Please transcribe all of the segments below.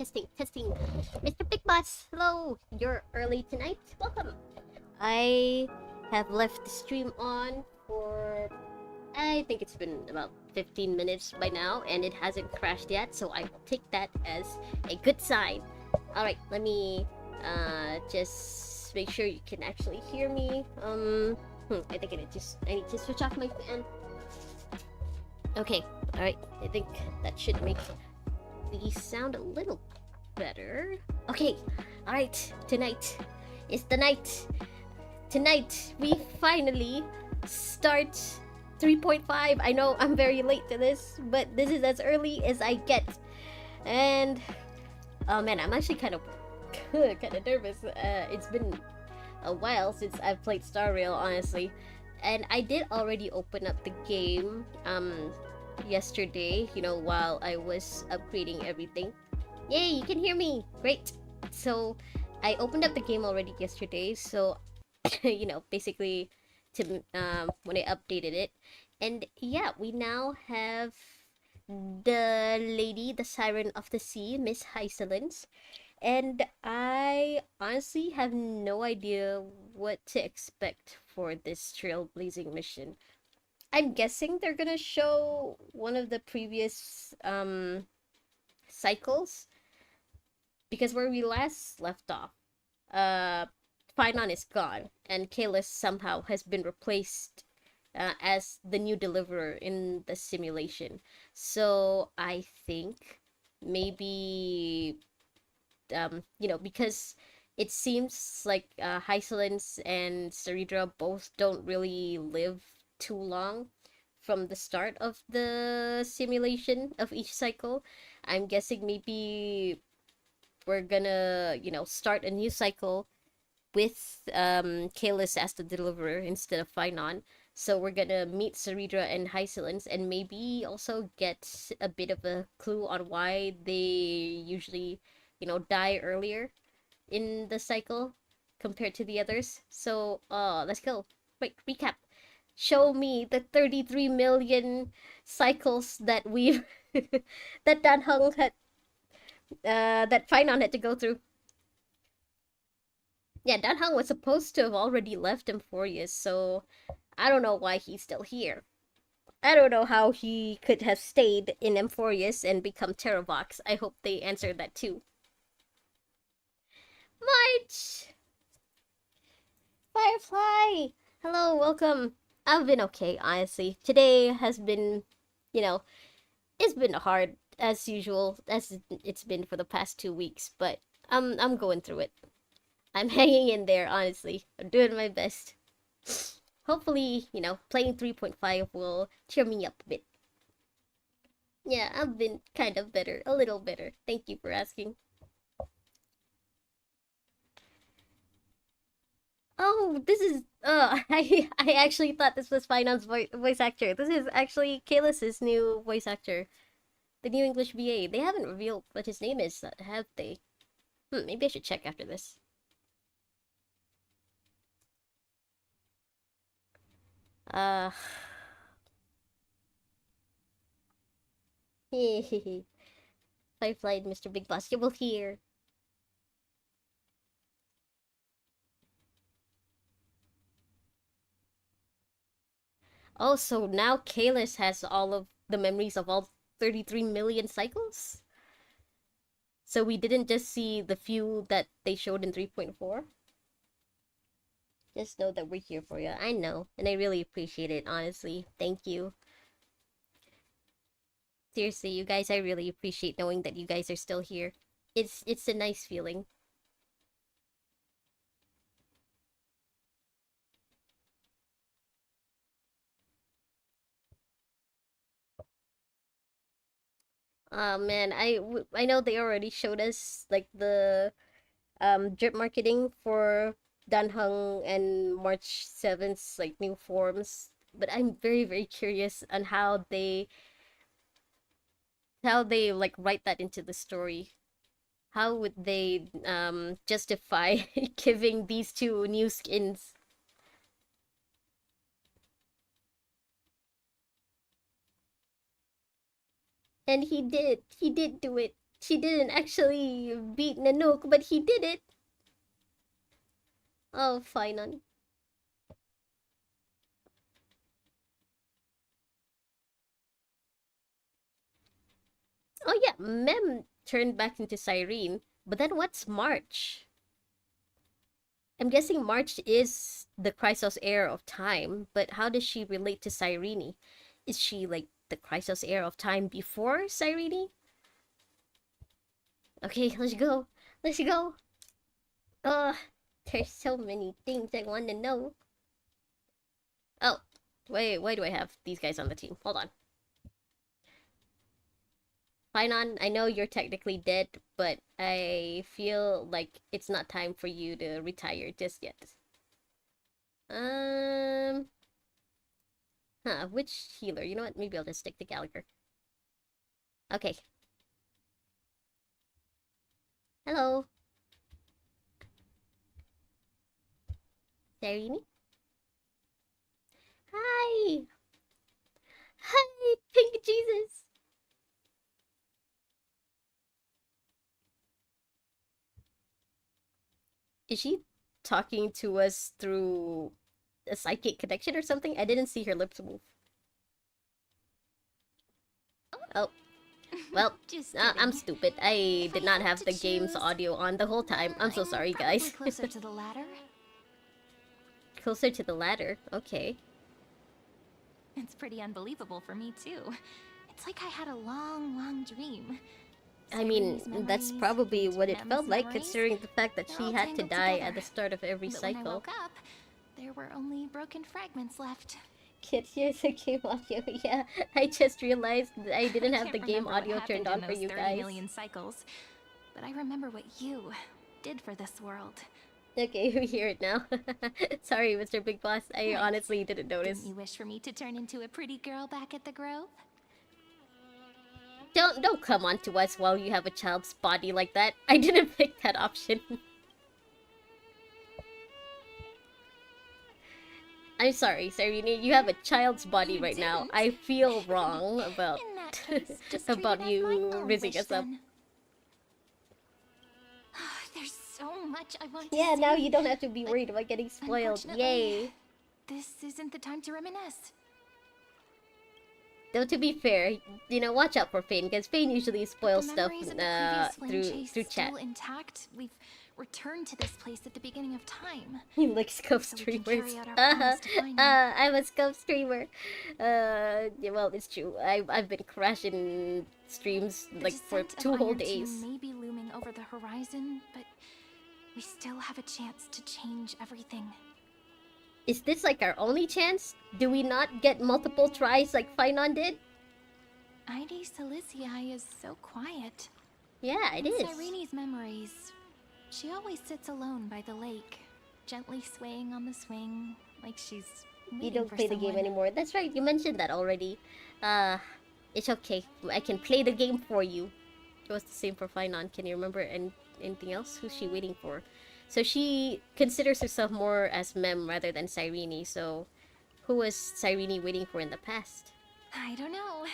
testing, testing. Mr. Big Boss, hello. You're early tonight. Welcome. I have left the stream on for, I think it's been about 15 minutes by now, and it hasn't crashed yet, so I will take that as a good sign. Alright, let me just make sure you can actually hear me. I think I need to switch off my fan. Okay, alright, I think that should make the sound a little better. Okay, alright, tonight is the night. Tonight, we finally start 3.5. I know I'm very late to this, but this is as early as I get. And, oh man, I'm actually kind of nervous. It's been a while since I've played Star Rail, honestly. And I did already open up the game, yesterday, while I was upgrading everything. Yay, you can hear me! Great! So, I opened up the game already yesterday, so, basically, when I updated it. And yeah, we now have the lady, the Siren of the Sea, Miss Hysolence. And I honestly have no idea what to expect for this trailblazing mission. I'm guessing they're gonna show one of the previous cycles, because where we last left off, Finon is gone and Kalis somehow has been replaced as the new deliverer in the simulation. So I think maybe because it seems like Hysolence and Saridra both don't really live too long from the start of the simulation of each cycle. I'm guessing maybe we're gonna, start a new cycle with Kalis as the deliverer instead of Finon. So we're gonna meet Saridra and Hysolence and maybe also get a bit of a clue on why they usually, die earlier in the cycle compared to the others. So, let's go. Wait, recap. Show me the 33 million cycles that we've that Dan Heng had that Finon had to go through. Yeah, Dan Heng was supposed to have already left Amphoreus, so I don't know why he's still here. I don't know how he could have stayed in Amphoreus and become Terravox. I hope they answered that too. March! Firefly! Hello, welcome. I've been okay, honestly. Today has been, it's been hard as usual, as it's been for the past 2 weeks, but I'm going through it. I'm hanging in there, honestly. I'm doing my best. Hopefully, playing 3.5 will cheer me up a bit. Yeah, I've been kind of better, a little better. Thank you for asking. Oh, this is I actually thought this was Finance voice actor. This is actually Kalis's new voice actor, the new English VA. They haven't revealed what his name is, have they? Maybe I should check after this. Firefly and Mr. Big Boss, you will hear. Oh, so now Kalis has all of the memories of all 33 million cycles? So we didn't just see the few that they showed in 3.4? Just know that we're here for you. I know, and I really appreciate it, honestly. Thank you. Seriously, you guys, I really appreciate knowing that you guys are still here. It's a nice feeling. Oh man, I know they already showed us like the drip marketing for Danheng and March 7th's like new forms, but I'm very very curious on how they like write that into the story. How would they justify giving these two new skins? And he did do it. She didn't actually beat Nanook, but he did it. Oh, fine. Oh yeah, Mem turned back into Cyrene. But then what's March? I'm guessing March is the Chrysos heir of time, but how does she relate to Cyrene? Is she like the Chrysos heir of time before Cyrene? Okay, let's go. Let's go. Uh, there's so many things I want to know. Oh, wait, why do I have these guys on the team? Hold on. Finon, I know you're technically dead, but I feel like it's not time for you to retire just yet. Which healer? You know what? Maybe I'll just stick to Gallagher. Okay. Hello. Sarini? Hi! Hi, Pink Jesus! Is she talking to us through a psychic connection or something? I didn't see her lips move. Oh. Well, I'm stupid. I did not have the game's audio on the whole time. I'm so sorry, guys. Closer to the ladder. Closer to the ladder. Okay. It's pretty unbelievable for me too. It's like I had a long dream. I mean, that's probably what it felt like, considering the fact that she had to die at the start of every cycle. When I woke up, there were only broken fragments left. Kid, here's the game audio. Yeah, I just realized that I didn't have the game audio turned on for you guys. Million cycles, but I remember what you did for this world. Okay, we hear it now. Sorry, Mr. Big Boss. I honestly didn't notice. Didn't you wish for me to turn into a pretty girl back at the Grove? Don't come on to us while you have a child's body like that. I didn't pick that option. I'm sorry, Sarina, you have a child's body right now. I feel wrong about about you raising us up. There's so much I want to Yeah, say, now you don't have to be worried about getting spoiled. Yay! This isn't the time to reminisce. Though to be fair, you know, watch out for Fane, because Fane usually spoils stuff through chat. Intact. We've returned to this place at the beginning of time. He likes scope streamers. I'm a scope streamer. Yeah, well, it's true. I've been crashing streams like for 2 whole days. May be looming over the horizon, but we still have a chance to change everything. Is this like our only chance? Do we not get multiple tries like Finon did? Ide Siliciae is so quiet. Yeah, it is. Cyrene's memories. She always sits alone by the lake, gently swaying on the swing, like she's waiting You don't for play the game anymore. That's right, you mentioned that already. It's okay. I can play the game for you. It was the same for Finon. Can you remember anything else? Who's she waiting for? So she considers herself more as Mem rather than Cyrene, so who was Cyrene waiting for in the past? I don't know.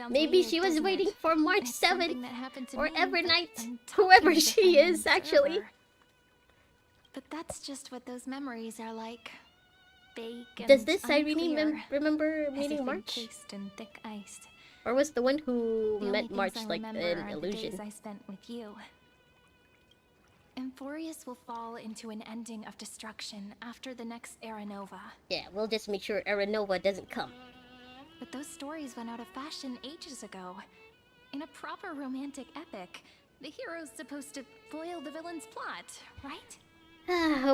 Maybe she was waiting for March 7th or Evernight, whoever she is, actually. But that's just what those memories are like. Vague and Does this Cyrene remember meeting March? Cased in thick ice. Or was the one who met March like an illusion? The days I spent with you. Amphoreus will fall into an ending of destruction after the next Era Nova. Yeah, we'll just make sure Era Nova doesn't come. But those stories went out of fashion ages ago. In a proper romantic epic, the hero's supposed to foil the villain's plot, right?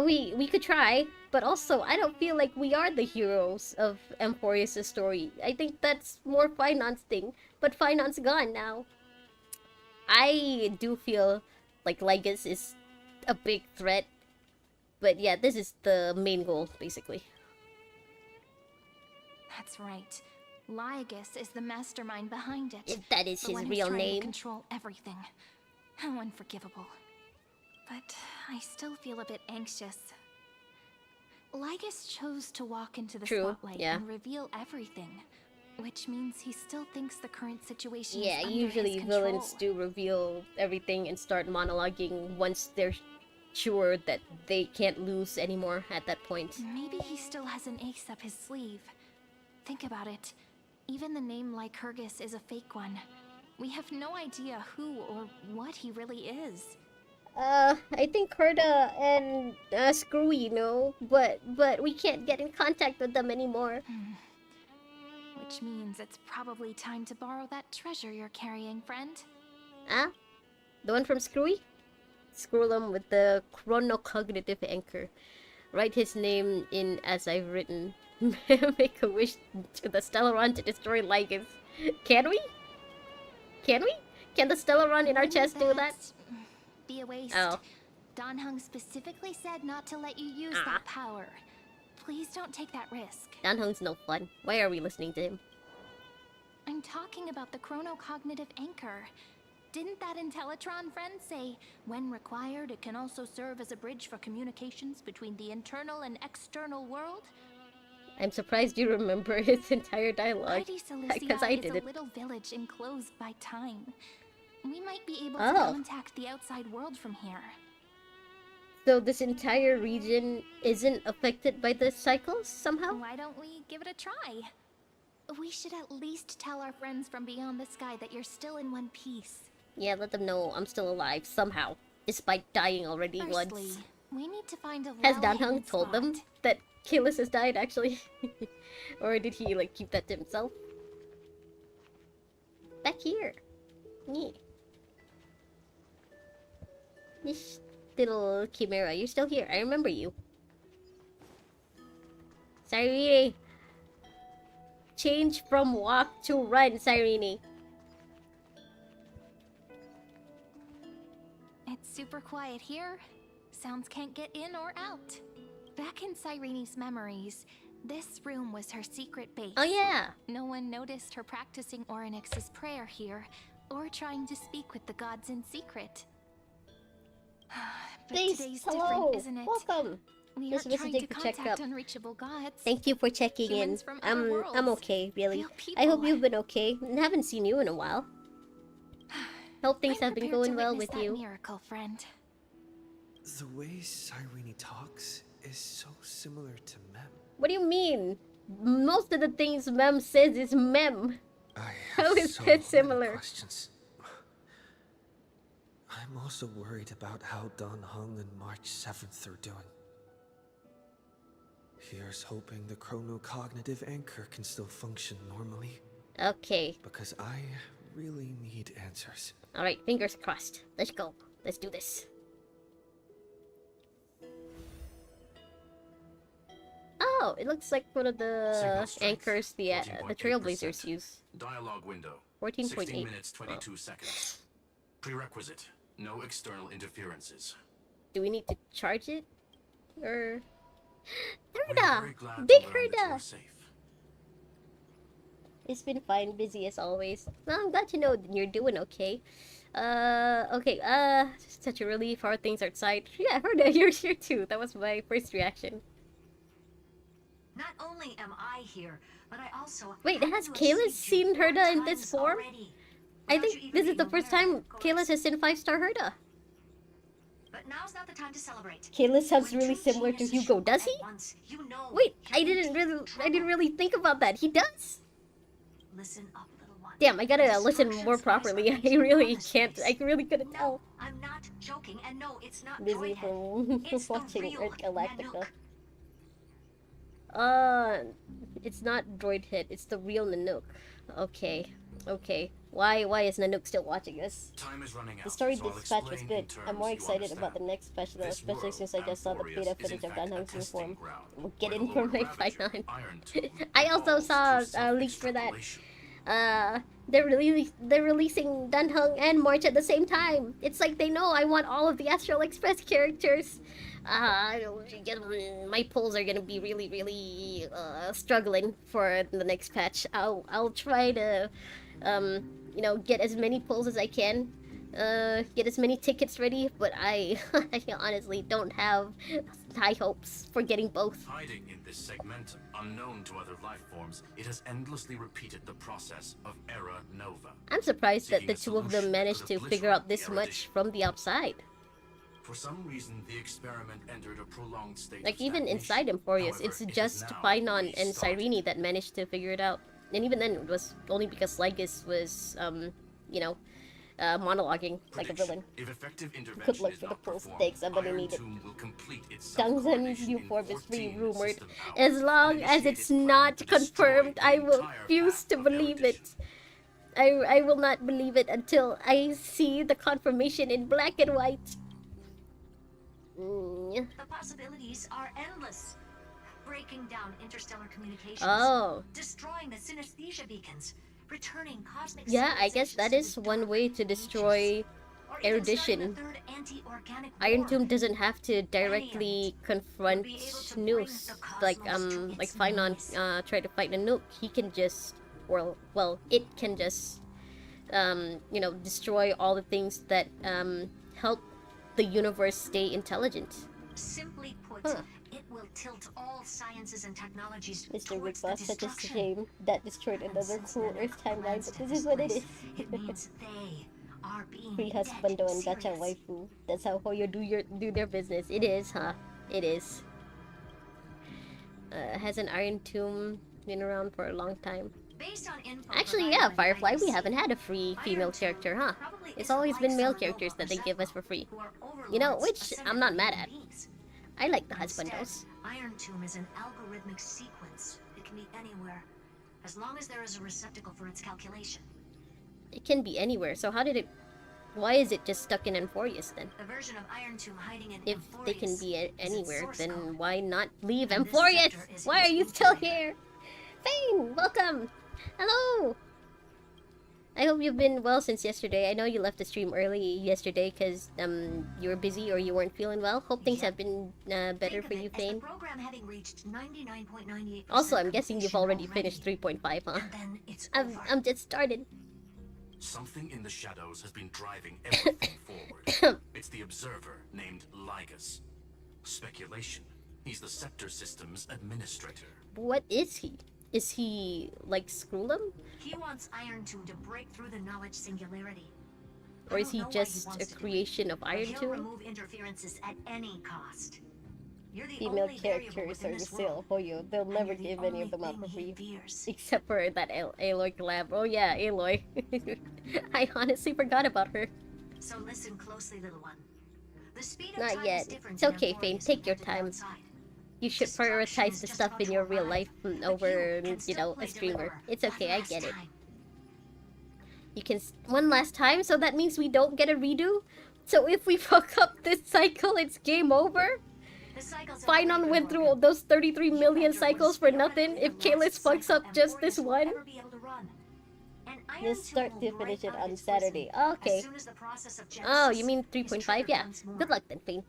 We could try, but also I don't feel like we are the heroes of Amphoreus' story. I think that's more Finon's thing, but Finon's gone now. I do feel like Lygus is a big threat, but yeah, this is the main goal, basically. That's right. Lygus is the mastermind behind it. If that is his real name. To control everything. How unforgivable. But I still feel a bit anxious. Lygus chose to walk into the spotlight and reveal everything. which means he still thinks the current situation Yeah, is under usually his control. villains do reveal everything and start monologuing once they're sure that they can't lose anymore at that point. Maybe he still has an ace up his sleeve. Think about it. Even the name Lycurgus is a fake one. We have no idea who or what he really is. I think Herda and Screwy know, but we can't get in contact with them anymore. Which means it's probably time to borrow that treasure you're carrying, friend. Ah? The one from Screwy? Scroll him with the chronocognitive anchor. Write his name in as I've written. Make a wish to the Stellaron to destroy Lycus. Can we? Can we? Can the Stellaron in our chest do that? Be a waste. Oh. Dan Heng specifically said not to let you use that power. Please don't take that risk. Dan Heng's no fun. Why are we listening to him? I'm talking about the chronocognitive anchor. Didn't that Intellitron friend say, when required, it can also serve as a bridge for communications between the internal and external world? I'm surprised you remember his entire dialogue, because I is did a it. little village enclosed by time. We might be able Oh. to contact the outside world from here. So this entire region isn't affected by the cycles somehow? Why don't we give it a try? We should at least tell our friends from beyond the sky that you're still in one piece. Yeah, let them know I'm still alive somehow, despite dying already Firstly, once. we need to find a Has well-hidden Dan Heng told them spot. that Kalis has died actually? Or did he like keep that to himself? Back here. Yeah. This little chimera, you're still here. I remember you. Cyrene! Change from walk to run, Cyrene. It's super quiet here. Sounds can't get in or out. Back in Cyrene's memories, this room was her secret base. Oh yeah! No one noticed her practicing Orynyx's prayer here, or trying to speak with the gods in secret. But Please, today's hello! different, isn't it? Welcome! We Just aren't trying visiting to to check contact up. unreachable gods. Thank you for checking in. Humans from other I'm worlds. okay, really. Real I hope people. you've been okay. Haven't seen you in a while. Hope things I'm have been prepared to going well witness with that you. Miracle, friend. The way Cyrene talks is so similar to Mem. What do you mean? Most of the things Mem says is Mem. I How have is so that many similar? questions. I'm also worried about how Dan Heng and March 7th are doing. Here's hoping the chronocognitive anchor can still function normally, Okay. because I really need answers. Alright, fingers crossed. Let's go. Let's do this. Oh, it looks like one of the Signal strength, anchors the 14.8%. Trailblazers use. Dialogue window. 14.8. 16 minutes 22 seconds. Prerequisite. No external interferences. Do we need to charge it? Or... We're Herda! very glad Big to learn that you're Herda! safe. It's been fine, busy as always. Well, I'm glad to know that you're doing okay. Okay, such a relief, how are things outside? Yeah, Herda, you're here too. That was my first reaction. Not only am I here, but I also Wait, happen has to have Kalis seen seen you 4 Herda in this times form? already, I without you think even this is the being first aware, time of course. Kalis has seen 5-star Herda. But now's not the time to celebrate. Kalis sounds When really two similar to geniuses Hugo, show does up he? at once, you know Wait, you're I in didn't deep really trouble. think about that. He does. Listen up, little one. Damn, I gotta The listen more destructions properly. lies I are really on this can't. place. I really couldn't No, tell. I'm not joking, and no, it's not Busy Droidhead. from It's the watching real Earth Galactica. Nanook. It's not Droidhead. It's the real Nanook. Okay, okay. Why is Nanook still watching us? Time is running out. The story so I'll dispatch was explain in good. I'm more terms you excited about the understand. next special, This especially world, since I just saw the Amphoreus, beta is in footage of fact Dan a Heng's testing uniform. ground We'll get where in the from lower my Ravager Python. Iron Tomb I also evolves saw through a leak for that. self-extrapolation. They're releasing Dan Heng and March at the same time. It's like they know I want all of the Astral Express characters. I don't- my polls are gonna be really struggling for the next patch. I'll try to get as many polls as I can get as many tickets ready, but I honestly don't have high hopes for getting both. Hiding in this segmentum, unknown to other life forms, it has endlessly repeated the process of Era Nova. I'm surprised that the Seeking a two of them solution managed could to figure obliterate out this the much erudition. from the outside. For some reason, the experiment entered a prolonged state Like, of even inside stagnation. Amphoreus, However, it's it has just now Painon and restarted. Cyrene that managed to figure it out. And even then, it was only because Lygus was, you know, monologuing like a Prediction. villain. If effective Good intervention luck is for the not full performed, stakes, I'm gonna Iron need it. Tomb will complete its Dungzhen's self-coronation new in form is being 14 rumored. system hours, As long and as initiate it's its plan not to destroy confirmed, the I will entire refuse path to of believe it. erudition. I will not believe it until I see the confirmation in black and white. The possibilities are endless. Breaking down interstellar communications. Oh. Destroying the synesthesia beacons. Returning cosmic Yeah, I guess that is one way to destroy erudition. Iron Tomb doesn't have to directly confront Noose, like Finon try to fight a Nuke. He can just, or well, it can just, you know, destroy all the things that help the universe stay intelligent. Simply put, Huh. it will tilt all sciences and technologies Mr. towards Big the Boss, such a destruction. shame that destroyed And another since cool Nanak Earth timeline, plans but to this is what it displace, is. It means they are being Free dead husbando and gacha serious. waifu. That's how Hoyo do their business. It is, huh? It is. Has an Iron Tomb been around for a long time? Based on info Actually, provided yeah, by Firefly, we IDC, haven't had a free female Iron Tomb character, huh? probably It's isn't always like been male Supernova characters that they or give us Zephyr, for free. who are You know, overlords which of I'm not separate mad human at. beings. I like the Instead, husbandos. Iron Tomb is an algorithmic sequence. It can be anywhere, as long as there is a receptacle for its calculation. It can be anywhere, so how did it... Why is it just stuck in Amphoreus then? The version of Iron Tomb hiding in If they can Amphoreus be is its anywhere, source then code. why not leave And this Amphoreus? sector is Why are its you still incubator. here? Fane, welcome! Hello! I hope you've been well since yesterday. I know you left the stream early yesterday because you were busy or you weren't feeling well. Hope things have been better Think for of you, it as the Fane. program having reached 99.98% Also, I'm guessing you've already completion finished 3.5, huh? And then it's I'm over. I'm just started. Something in the shadows has been driving everything forward. It's the observer named Lygus. Speculation. He's the Scepter System's administrator. What is he? Is he like Skrullum? He wants Iron Tomb to break through the knowledge singularity. Or I is don't he know why just wants a to do it, creation of but Iron he'll Tomb? remove interferences at any cost. You're the Female only variable characters within are the this sale world, for you. They'll and never you're the give any of only them out thing for he free. fears. Except for that Aloy collab. Oh yeah, Aloy. I honestly forgot about her. So listen closely, little one. The speed of Not time yet. is different It's in okay, Fane. Amphoreus Take your compared to time. outside. You should Destruction prioritize is the just stuff about in to your real arrive, life but over, can you still know, play a streamer. deliverer It's one okay, I last get it. time. You can one last time, so that means we don't get a redo? So if we fuck up this cycle, it's game over? The cycles have already Finon been went through broken. those 33 You million entered what cycles is for nothing theoretically if the Kalis last fucks cycle up just this Amphoreus will one? ever be able to run. And Iron You'll Tomb start will to break finish it out of on its Saturday. prison Okay. as soon as the process of Oh, you Genesis mean is 3.5? triggered Yeah. once more. Good luck then, Fane.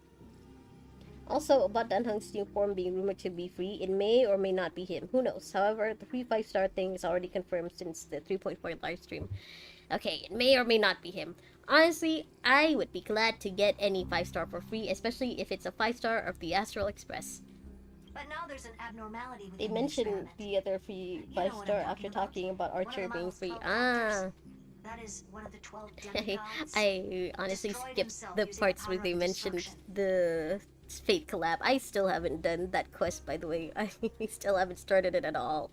Also, about Danhung's new form being rumored to be free, it may or may not be him. Who knows? However, the free 5-star thing is already confirmed since the 3.4 live stream. Okay, it may or may not be him. Honestly, I would be glad to get any 5-star for free, especially if it's a 5-star of the Astral Express. But now there's an abnormality They within the mentioned experiment. the other free You know what 5-star I'm after talking talking about. about One of Archer the being model's free. 12 Ah. factors. That is one of the 12 demigods. I honestly destroyed skipped himself the using parts the where power they of mentioned destruction. the Fate collab. I still haven't done that quest, by the way. I still haven't started it at all.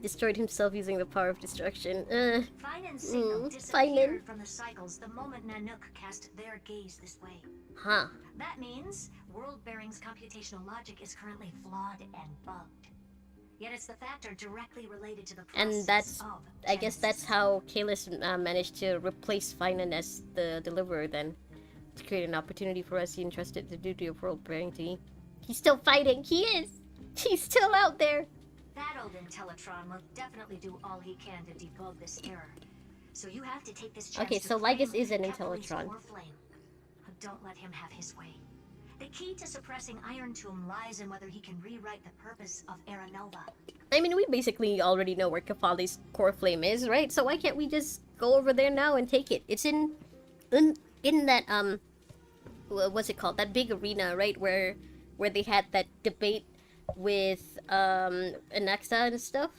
Destroyed himself using the power of destruction. Finon's signal Finon. disappeared from the cycles the moment Nanook cast their gaze this way. Huh. That means World Bearing's computational logic is currently flawed and bugged. Yet it's the factor directly related to the process And that's, of I guess that's Genesis. how Kalis managed to replace Finan as the deliverer then. To create an opportunity for us, he entrusted the duty of world bearing to me. He's still fighting! He is! He's still out there! That old Intellitron will definitely do all he can to debug this error. So you have to take this chance Okay, to so claim Lygus is an Kepler's Intellitron. core flame. But don't let him have his way. The key to suppressing Iron Tomb lies in whether he can rewrite the purpose of Era Nova. I mean, we basically already know where Kefali's core flame is, right? So why can't we just go over there now and take it? It's in that what's it called? That big arena, right? Where they had that debate with Anaxa and stuff.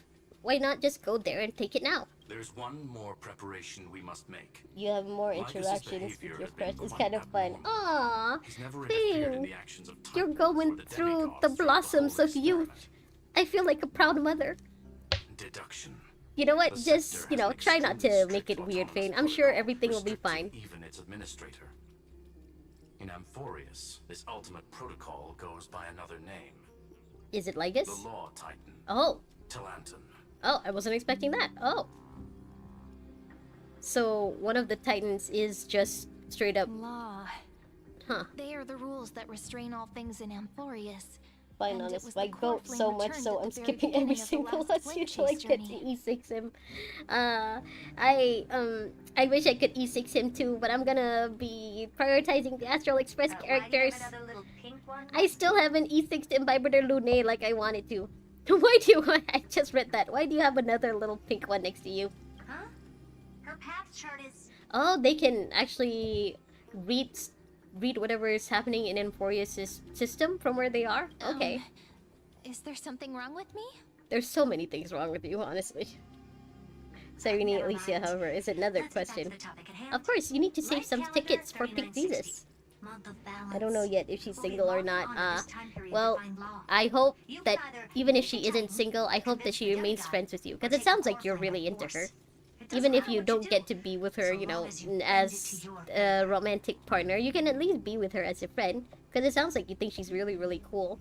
Why not just go there and take it now? There's one more preparation we must make. You have more Lycus's interactions behavior with your has been friends. It's quite kind of fun. abnormal. Aww, He's never interfered in Thing. the actions of You're titans going or the through demigods the throughout blossoms whole of youth. experiment. I feel like a proud mother. Deduction. You know what? The Just, scepter you has know, an try not extremely to make it strict weird, autonomous Fane. I'm sure protocol, everything will be restricting fine. even its administrator. In Amphoreus, this ultimate protocol goes by another name. Is it The Lycus? Law Titan. Oh. Talanton. Oh, I wasn't expecting that. Oh. So, one of the Titans is just straight up... Law. Huh. They are the rules that restrain all things in Amphoreus. Fine, And it honest. was Like, the core goat flame so much returned so at I'm the very skipping every beginning of the single last one flame until I chase get to journey. E6 him. I wish I could E6 him too, but I'm gonna be prioritizing the Astral Express Why do you have characters. another little pink one? I still haven't E6'd Imbibitor Lune like I wanted to. Why do you... I just read that. Why do you have another little pink one next to you? Huh? Her path chart is... Oh, they can actually read whatever is happening in Amphoreus' system from where they are? Okay. Is there something wrong with me? There's so many things wrong with you, honestly. Serene Never Alicia, mind. however, is another Let's get back to question. the topic at hand. Of course, you need to save Light some calendar, tickets for Pick 3960. Jesus. Month of I don't know balance. yet if she's We'll be single or locked not. on at this time period to Well, find law. I hope You that can either even if make she a isn't titan, single, I hope that she convince the remains demigod, friends with you. or Because it take the sounds like core you're flame really by into force. her. It doesn't Even if matter you what don't do, get to be with her, so you know, long as you bend it as to your a will. romantic partner, you can at least be with her as a friend. Because it sounds like you think she's really, really cool.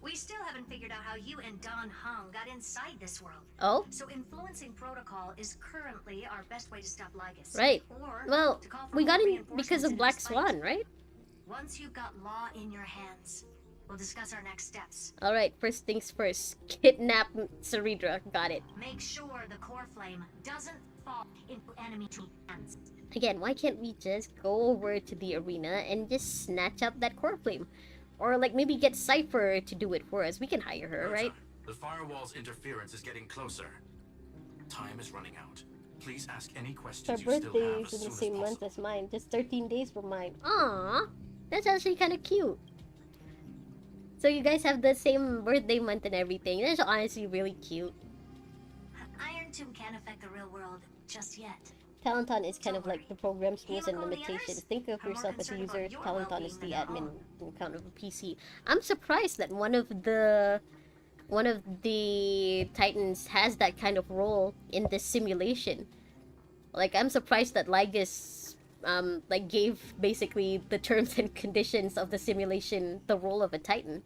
We still haven't figured out how you and Don Hung got inside this world. Oh? So influencing protocol is currently our best way to stop Lycus. Right. Or Well, to call for we more got in reinforcements because of into Black this fight. Swan, right? Once you've got law in your hands, we'll discuss our next steps. Alright, first things first. Kidnap Ceridra. Got it. Make sure the core flame doesn't fall into enemy hands. Again, why can't we just go over to the arena and just snatch up that core flame? Or like maybe get Cypher to do it for us. We can hire her, Berta, right? The firewall's interference is getting closer. Time is running out. Please ask any Her questions you still birthday have is as in the soon same as month possible. as mine. Just 13 days from mine. Aww. That's actually kind of cute. So you guys have the same birthday month and everything. That's honestly really cute. Iron Tomb can't affect the real world just yet. Talenton is kind of Don't like the program's rules and Himiko and the limitations. others Think of are more yourself as a concerned user. about your Talenton is the well-being than admin their in count of a PC. I'm surprised that one of the Titans has that kind of role in this simulation. Like, I'm surprised that Lygus like gave basically the terms and conditions of the simulation the role of a Titan.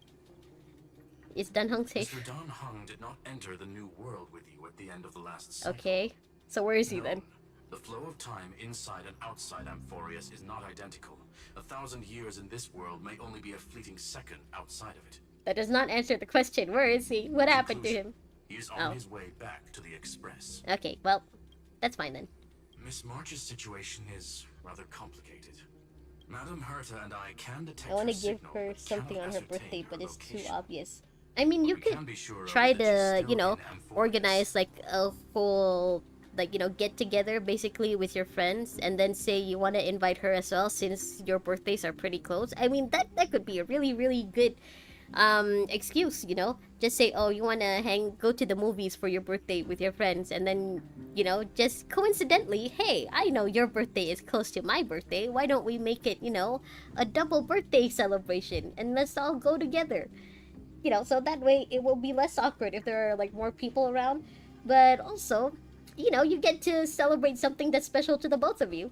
Is Dunhung safe? Mr. Don Hung did not enter the new world with you at the end of the last cycle. Okay. So where is he then? No. The flow of time inside and outside Amphoreus is not identical. 1,000 years in this world may only be a fleeting second outside of it. That does not answer the question. Where is he? What happened to him? He is Oh. on his way back to the Express. Okay, well, that's fine then. Miss March's situation is rather complicated. Madame Herta and I can detect I want to her give signal, her but something cannot on her ascertain birthday, her but it's too location. obvious. I mean, you What we could can be sure of try is that she's to, still you know, in Amphoreus. organize like a whole, like, you know, get together basically with your friends and then say you want to invite her as well since your birthdays are pretty close. I mean, that could be a really, really good excuse, you know? Just say, oh, you want to go to the movies for your birthday with your friends and then, you know, just coincidentally, hey, I know your birthday is close to my birthday. Why don't we make it, you know, a double birthday celebration and let's all go together? You know, so that way it will be less awkward if there are like more people around. But also, you know, you get to celebrate something that's special to the both of you.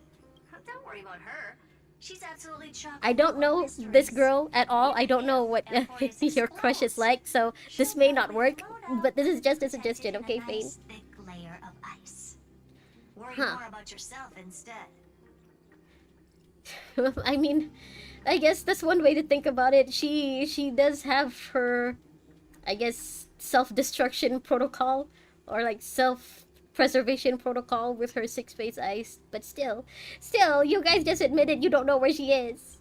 Don't worry about her. She's absolutely chock I don't full know of this mysteries. girl at all. I don't know what Amphoreus your crush is explodes. like, so this She'll may not probably work. float out, But this is just a protected suggestion, in a okay, nice, Fane? thick layer of ice. Worry Huh. more about yourself instead. I mean, I guess that's one way to think about it. She does have her, I guess, self-destruction protocol or like self-preservation protocol with her six-phase ice. But still, you guys just admitted you don't know where she is.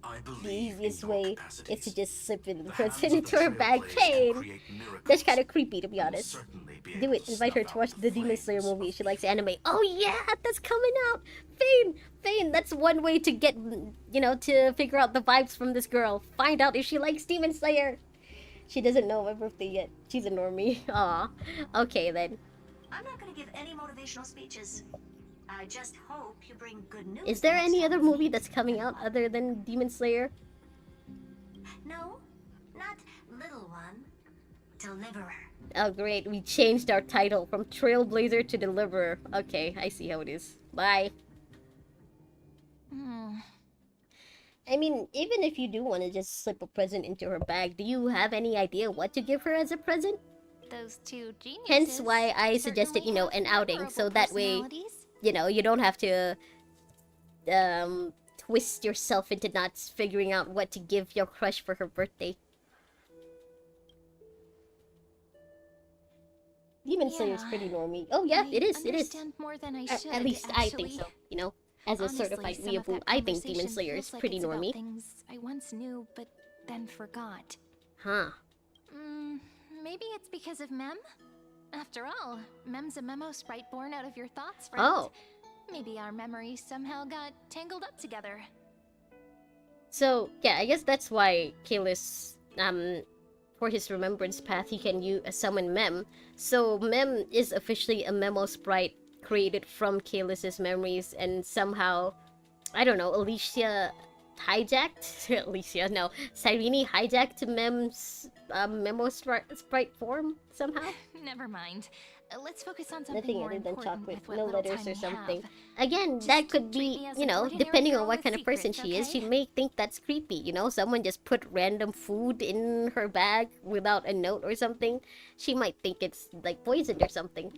I The believe in easiest your way is capacities. to just slip it The present hands of into the her bag. Trailblaze can Pain. create miracles. That's kind of creepy, to be You will honest. certainly be Do able it. to Invite her snuff to watch out the Demon Slayer flames movie. of She likes evil. anime. Oh yeah, that's coming out. Fane. That's one way to get, to figure out the vibes from this girl. Find out if she likes Demon Slayer. She doesn't know my birthday yet. She's a normie. Aw. Okay then. I'm not gonna give any motivational speeches. I just hope you bring good news. Is there next any time other we movie meet. that's coming out other than Demon Slayer? No, not little one. Deliverer. Oh great, we changed our title from Trailblazer to Deliverer. Okay, I see how it is. Bye. I mean, even if you do want to just slip a present into her bag, do you have any idea what to give her as a present? Those two geniuses. Hence why I suggested, certainly have an outing, so memorable that way, personalities. you don't have to twist yourself into not figuring out what to give your crush for her birthday. Demon Slayer is Yeah. pretty normie. Oh yeah, I it is. understand more than I should. At least I think actually. so. As a Honestly, certified some of weeaboo, that I think Demon conversation Slayer is feels like pretty it's about normie. things I once knew, but then forgot. Huh. Maybe it's because of Mem? After all, Mem's a memo sprite born out of your thoughts, friend. Oh. Maybe our memories somehow got tangled up together. So, yeah, I guess that's why Kalis, for his remembrance path, he can summon Mem. So, Mem is officially a memo sprite created from Kalis's memories, and somehow, I don't know, Cyrene hijacked Mem's memo sprite form somehow? Never mind. Let's focus on something Nothing more other than important chocolate, with what no little letters time or we something. have. Again, Just that could treat be, me as an ordinary depending on girl what with kind of person secrets, she is, she okay? may think that's creepy, Someone just put random food in her bag without a note or something. She might think it's, like, poisoned or something.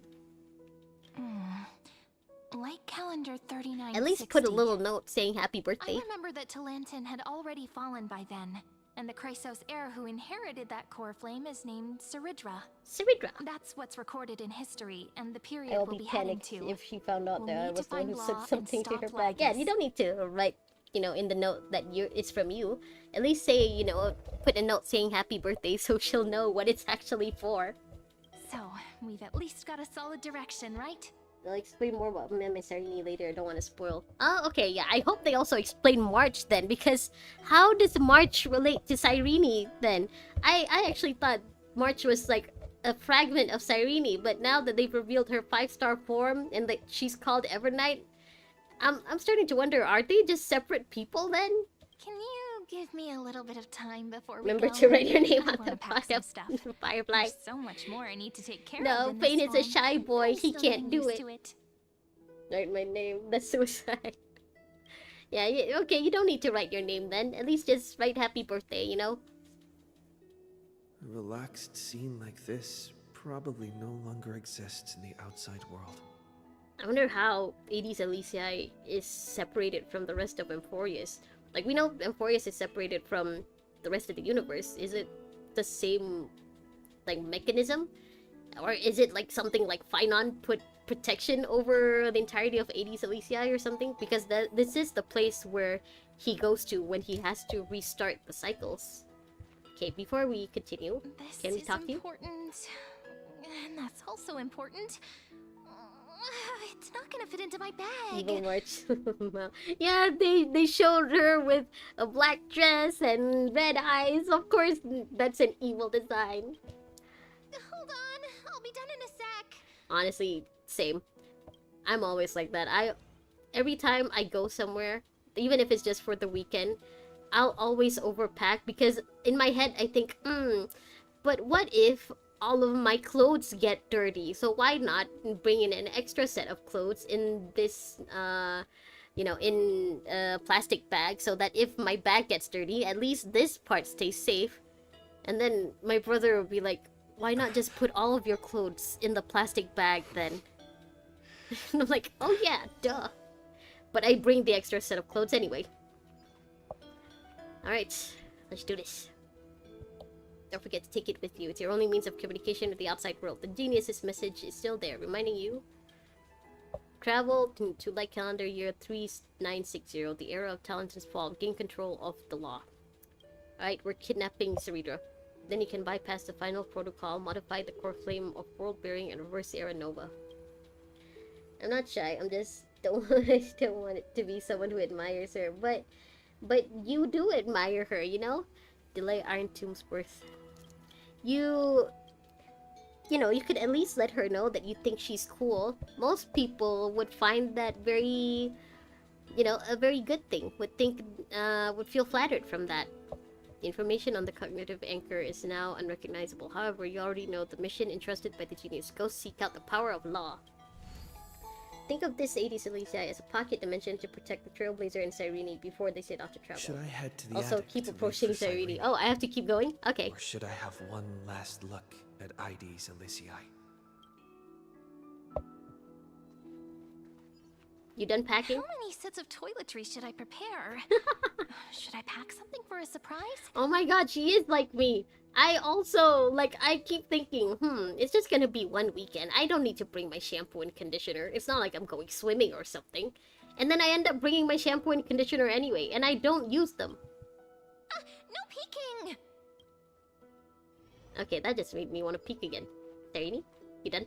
Like calendar 3960. At least put a little note saying happy I birthday. remember that Talantin had already fallen by then, and the Chrysos heir who inherited that core flame is named Ceridra. Ceridra. That's what's recorded in history, and the period I will we'll be be heading panicked to. if she found out We'll that I need was to the one who find said Law and something to her stop bag. Yeah, Lycus. you don't need to write, in the note that it's from you. At least say, put a note saying happy birthday so she'll know what it's actually for. So, we've at least got a solid direction, right? They'll explain more about Mem and Cyrene later. I don't want to spoil. Oh, okay, yeah. I hope they also explain March then, because how does March relate to Cyrene then? I actually thought March was like a fragment of Cyrene, but now that they've revealed her 5-star form and that she's called Evernight, I'm starting to wonder, are they just separate people then? Can you give me a little bit of time before we Remember go? to write your name I on wanna the pack some stuff. Firefly. There's so much more I need to take care No, of in Payne this is a form. shy boy. I'm He still can't getting do used it. to it. Write my name. That's suicide. Yeah, okay, you don't need to write your name then. At least just write happy birthday, A relaxed scene like this probably no longer exists in the outside world. I wonder how Aedes Elysiae is separated from the rest of Amphoreus. Like, we know Amphoreus is separated from the rest of the universe. Is it the same, like, mechanism? Or is it, like, something like Phynon put protection over the entirety of Aedes Elysiae or something? Because this is the place where he goes to when he has to restart the cycles. Okay, before we continue, This can we is talk to you? important, and that's also important. It's not gonna fit into my bag. Evil March. Well, yeah, they showed her with a black dress and red eyes. Of course, that's an evil design. Hold on, I'll be done in a sec. Honestly, same. I'm always like that. Every time I go somewhere, even if it's just for the weekend, I'll always overpack because in my head I think, but what if all of my clothes get dirty? So why not bring in an extra set of clothes in this, in a plastic bag so that if my bag gets dirty, at least this part stays safe. And then my brother will be like, why not just put all of your clothes in the plastic bag then? And I'm like, oh yeah, duh. But I bring the extra set of clothes anyway. Alright, let's do this. Don't forget to take it with you. It's your only means of communication with the outside world. The genius's message is still there, reminding you Travel to like calendar year 3960, the era of Talon's fall. Gain control of the law. Alright, we're kidnapping Ceridra. Then you can bypass the final protocol, modify the core flame of world bearing, and reverse the era nova. I'm not shy. I'm just I still want it to be someone who admires her. But you do admire her, you know? Delay Iron Tomb's birth. You know, you could at least let her know that you think she's cool. Most people would find that very, you know, a very good thing. Would feel flattered from that. The information on the cognitive anchor is now unrecognizable. However, you already know the mission entrusted by the genius. Go seek out the power of law. Think of this 80s Elysia as a pocket dimension to protect the Trailblazer and Cyrene before they set off to travel. Should I head to the Also, attic keep to wait approaching for Cyrene. Cyrene? Oh, I have to keep going? Okay. Or should I have one last look at ID's Elysiae? You done packing? How many sets of toiletries should I prepare? Should I pack something for a surprise? Oh my god, she is like me. I also, like, I keep thinking, it's just gonna be one weekend. I don't need to bring my shampoo and conditioner. It's not like I'm going swimming or something. And then I end up bringing my shampoo and conditioner anyway, and I don't use them. No peeking! Okay, that just made me want to peek again. Cyrene, you done?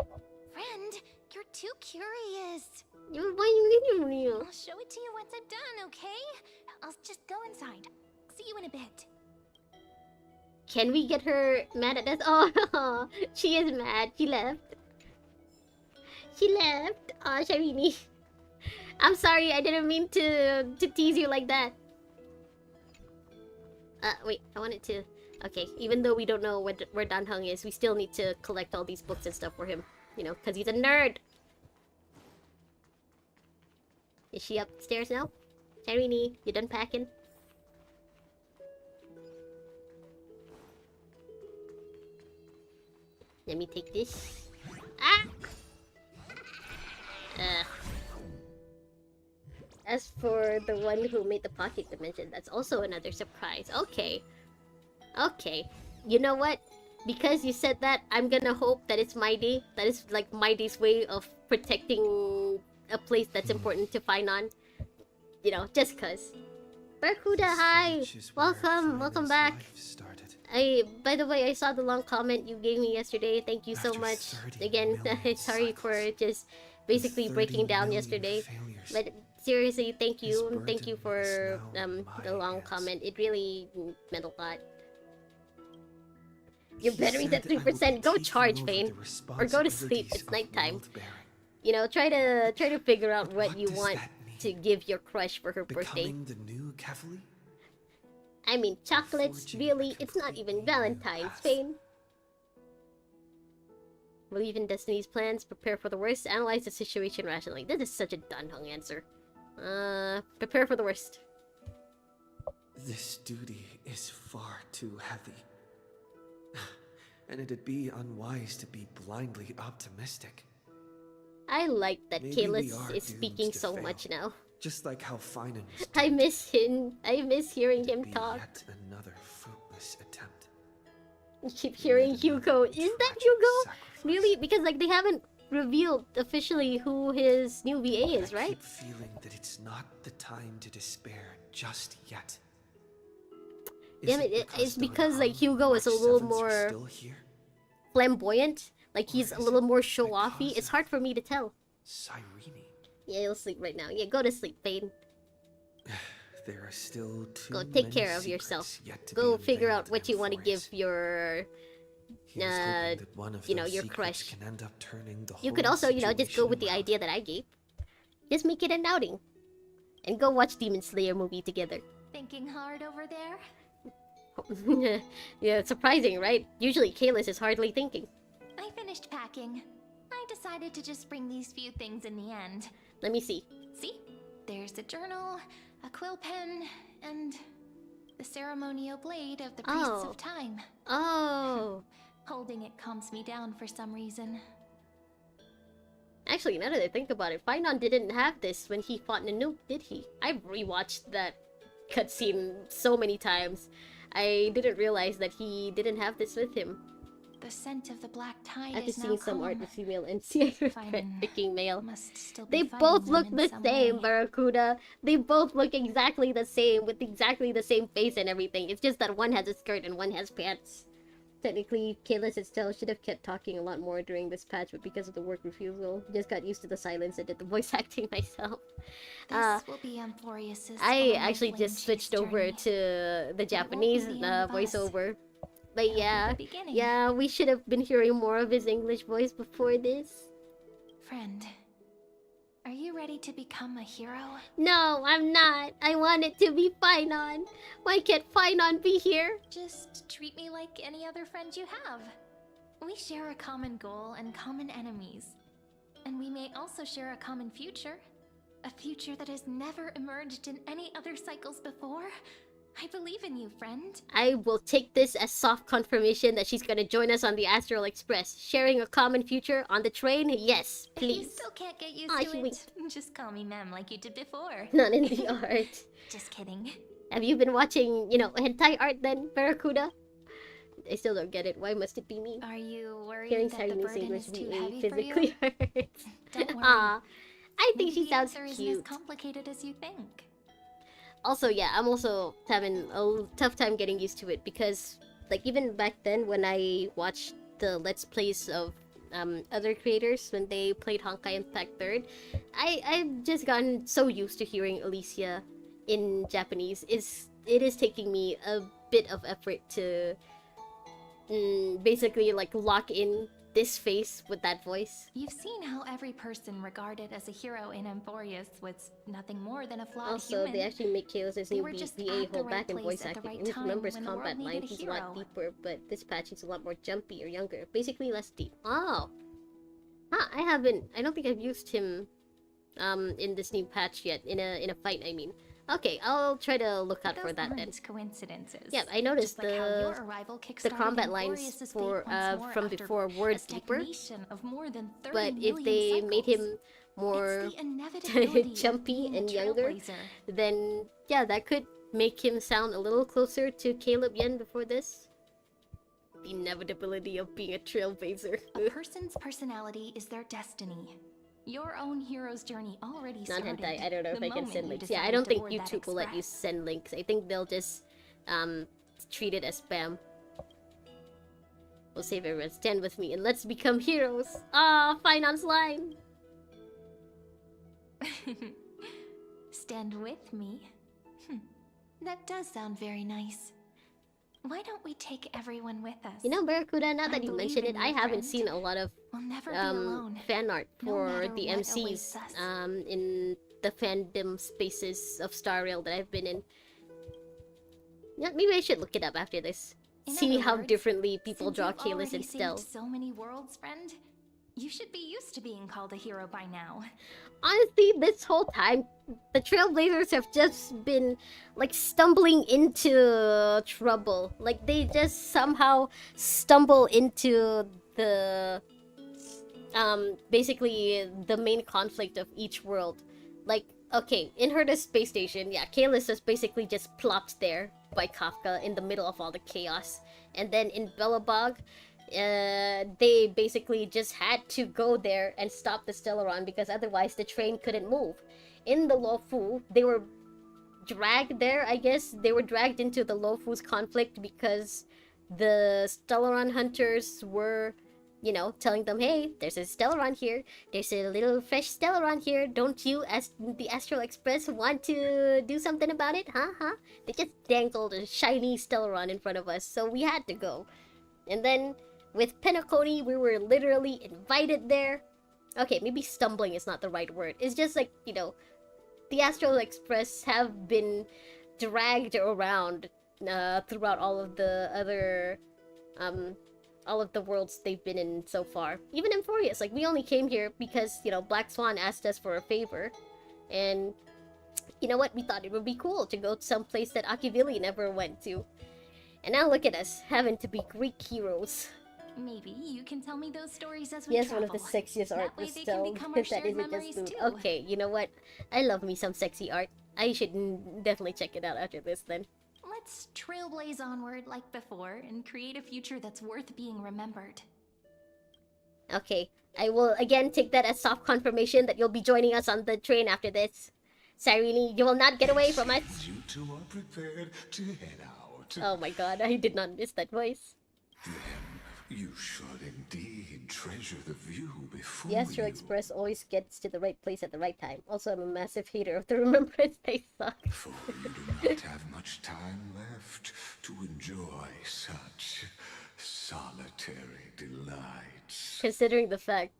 Friend, you're too curious. Why you leaving me? I'll show it to you once I'm done, okay? I'll just go inside. See you in a bit. Can we get her mad at us? Oh, she is mad. She left. She left. Oh, Cyrene. I'm sorry. I didn't mean to tease you like that. Wait. I wanted to... Okay, even though we don't know where Dan Heng is, we still need to collect all these books and stuff for him. You know, because he's a nerd. Is she upstairs now? Cyrene, you done packing? Let me take this. Ah! As for the one who made the pocket dimension, that's also another surprise. Okay. Okay. You know what? Because you said that, I'm gonna hope that it's my day. That is like my day's way of protecting a place that's important to find on. You know, just cause. Barracuda, hi! Welcome back. By the way, I saw the long comment you gave me yesterday. Thank you so much. Again, sorry for just basically breaking down yesterday. But seriously, thank you. Thank you for the long comment. It really meant a lot. Your battery's at 3%. Go charge, Fane. Or go to sleep. It's nighttime. You know, try to figure out what you want to give your crush for her birthday. The new Cavalier? I mean, chocolates, really? It's not even Valentine's, Fane. Believe in Destiny's plans, prepare for the worst, analyze the situation rationally. This is such a Dan Heng answer. Prepare for the worst. This duty is far too heavy. And it'd be unwise to be blindly optimistic. I like that Maybe Kalis we is are speaking doomed to so fail. much now. Just like how Finan was I doomed miss him. I miss hearing to him be talk. yet another fruitless attempt. I keep hearing Yet Hugo. another Is that tragic Hugo? sacrifice. Really? Because like they haven't revealed officially who his new VA is, I right? keep feeling that it's not the time to despair just yet. Damn it, it's because like Hugo is a little more Still here? flamboyant. Like he's a Or is little it more show-offy. because It's hard for me to tell. Cyrene. Yeah, you'll sleep right now. Yeah, go to sleep, Fane. There are still too Go take many care of secrets yourself. yet to Go be figure out unveiled, what you want to give Amphoreus. your... Here's hoping that one of you know, those your secrets crush. Can end up turning the You whole could also, you know, just go with the situation idea that I gave. Just make it an outing. And go watch Demon Slayer movie together. Thinking hard over there? Yeah, it's surprising, right? Usually Kalis is hardly thinking. I finished packing. I decided to just bring these few things in the end. Let me see. See? There's a journal, a quill pen, and the ceremonial blade of the Priests Oh. of Time. Oh. Holding it calms me down for some reason. Actually, now that I think about it, Finon didn't have this when he fought Nanook, did he? I've rewatched that cutscene so many times. I didn't realize that he didn't have this with him. The scent of the black tide After is now seeing some art calm. of female NCA regret Fighting picking male. must still They be fighting both them look in the some same, way. Barracuda. They both look exactly the same, with exactly the same face and everything. It's just that one has a skirt and one has pants. Technically, Kayla's still should have kept talking a lot more during this patch, but because of the work refusal, just got used to the silence and did the voice acting myself. This will be Amphoreus's I final actually just switched over journey. to the Japanese the end of us. voiceover. But It'll be yeah, the beginning. yeah, we should have been hearing more of his English voice before this. Friend, are you ready to become a hero? No, I'm not. I want it to be Finon. Why can't Finon be here? Just treat me like any other friend you have. We share a common goal and common enemies. And we may also share a common future. A future that has never emerged in any other cycles before. I believe in you, friend. I will take this as soft confirmation that she's gonna join us on the Astral Express. Sharing a common future on the train? Yes, You please. still can't get used Aw, to she it. winked. Just call me ma'am like you did before. Not in the art. Just kidding. Have you been watching, you know, hentai art then, Barracuda? I still don't get it. Why must it be me? Are you worried Hearing that the Chinese burden English is too VA heavy for you? physically hurts. Don't worry. Aw, I think Maybe she the sounds answer isn't cute. as complicated as you think. Also, yeah, I'm also having a tough time getting used to it because, like, even back then when I watched the Let's Plays of other creators when they played Honkai Impact 3rd, I've just gotten so used to hearing Alicia in Japanese. It is taking me a bit of effort to basically, like, lock in this face with that voice. You've seen how every person regarded as a hero in Amphoreus was nothing more than a flawed Also, human. they actually make Chaos' They new were just VA at the hold right back in place voice at the acting. right And if time remembers when the combat world line, needed a he's a lot hero. deeper, but this patch he's a lot more jumpy or younger. Basically less deep. Oh! Huh, I don't think I've used him in this new patch yet. In a fight, I mean. Okay, I'll try to look out for Those that then. aren't coincidences. Yeah, I noticed Just like how your arrival the kickstarted combat lines Amphoreus's for fate once more from after before were a deeper, stagnation of more than 30 but if million they made cycles. him more It's the inevitability of jumpy being a and younger, trailblazer. then yeah, that could make him sound a little closer to Caleb Yen before this. The inevitability of being a trailblazer. A person's personality is their destiny. Your own hero's journey already Not started. hentai, I don't know if the I can moment send you links. Yeah, I decided don't to think board that YouTube will let you express. send links. I think they'll just treat it as spam. We'll save everyone. Stand with me and let's become heroes. Ah, Finance line. Stand with me? That does sound very nice. Why don't we take everyone with us? You know, Barracuda, now I that you believe mention in it, you, I haven't friend. seen a lot of We'll never be alone. fan art no for matter the what MCs awaits us. in the fandom spaces of Star Rail that I've been in. Yeah, maybe I should look it up after this. In See other how words, differently people since draw you've Kalis already and saved Stel. so many worlds, friend. You should be used to being called a hero by now. Honestly, this whole time, the Trailblazers have just been, like, stumbling into trouble. Like, they just somehow stumble into the, basically, the main conflict of each world. Like, okay, in Herda's space station, yeah, Kalis is basically just plopped there by Kafka in the middle of all the chaos. And then in Belobog, they basically just had to go there and stop the Stellaron because otherwise the train couldn't move. In the Lofu, they were dragged there, I guess. They were dragged into the Lofu's conflict because the Stellaron hunters were, you know, telling them, hey, there's a Stellaron here. There's a little fresh Stellaron here. Don't you, as the Astral Express, want to do something about it? Huh? They just dangled a shiny Stellaron in front of us, so we had to go. And then with Penacony, we were literally invited there. Okay, maybe stumbling is not the right word. It's just like, you know, the Astral Express have been dragged around throughout all of the other, all of the worlds they've been in so far. Even Amphoreus, like, we only came here because, you know, Black Swan asked us for a favor. And, you know what, we thought it would be cool to go to some place that Akivili never went to. And now look at us, having to be Greek heroes. Maybe you can tell me those stories as we Yes, travel. one of the sexiest That art way was they can still become our that shared isn't memories just loot. too. Okay, you know what? I love me some sexy art. I should definitely check it out after this then. let's trailblaze onward like before and create a future that's worth being remembered. Okay, I will again take that as soft confirmation that you'll be joining us on the train after this. Cyrene, you will not get away from us. You two are prepared to head out. Oh my god, I did not miss that voice. Then you should indeed treasure the view before The Astral you. Express always gets to the right place at the right time. Also, I'm a massive hater of the Remembrance. They suck. For you do not have much time left to enjoy such solitary delights. Considering the fact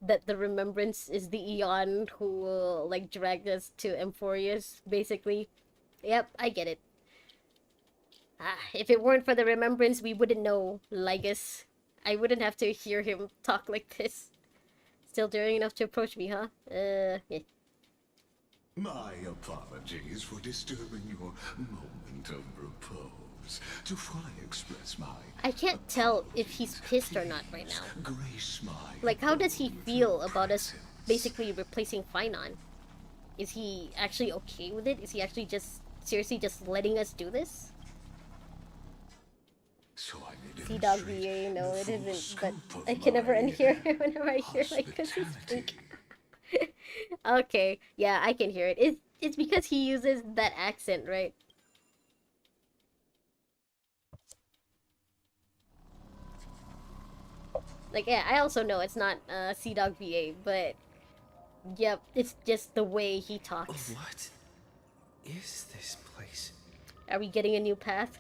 that the Remembrance is the Eon who will, like, drag us to Amphoreus, basically. Yep, I get it. If it weren't for the Remembrance, we wouldn't know Lygus. I wouldn't have to hear him talk like this. Still daring enough to approach me, huh? Yeah. My apologies for disturbing your moment of repose. To fully express my I can't tell if he's pissed or not right now. grace my Like, how does he feel about us presence. basically replacing Finon? Is he actually okay with it? Is he actually just, seriously just letting us do this? So I may Sea Dog demonstrate VA, no the it full isn't, but scope of I can never my unhear whenever I hear like this. hospitality. Okay, yeah, I can hear it. It's because he uses that accent, right? Like, yeah, I also know it's not Sea Dog VA, but yep, it's just the way he talks. What is this place? Are we getting a new path?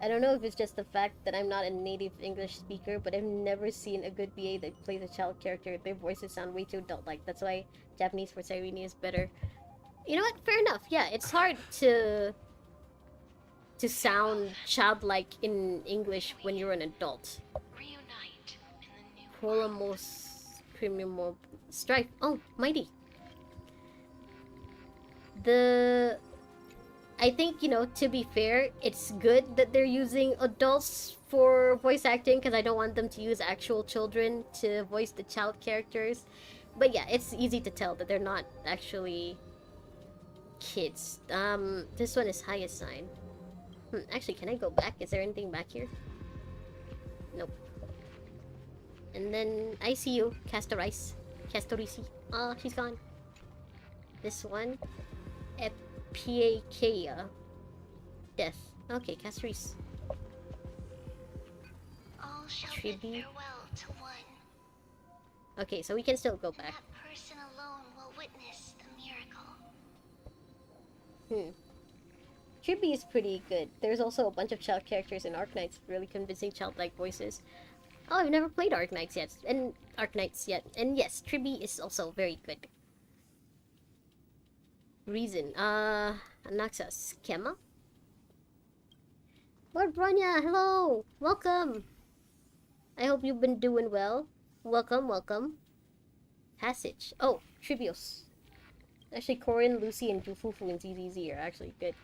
I don't know if it's just the fact that I'm not a native English speaker, but I've never seen a good VA that plays a child character. Their voices sound way too adult-like. That's why Japanese for Cyrene is better. You know what? Fair enough. Yeah, it's hard to sound childlike in English when you're an adult. Reunite in the new Polamos Premium Strife. Oh, mighty. I think, you know, to be fair, it's good that they're using adults for voice acting because I don't want them to use actual children to voice the child characters. But yeah, it's easy to tell that they're not actually kids. This one is highest sign. Actually, can I go back? Is there anything back here? Nope. And then I see you, Castorice. Castorisi. Oh, she's gone. This one. Epiakea. Death. Okay, Castorice. All shall Tribi. bid farewell to one. Okay, so we can still go back. That person alone will witness the miracle. Tribi is pretty good. There's also a bunch of child characters in Arknights, really convincing childlike voices. Oh, I've never played Arknights yet. And yes, Tribi is also very good. Reason. Anaxas. Kema? Lord Bronya, hello! Welcome! I hope you've been doing well. Welcome, welcome. Passage. Oh, Trivios. Actually, Corin, Lucy, and Jufufu and ZZZ are actually good.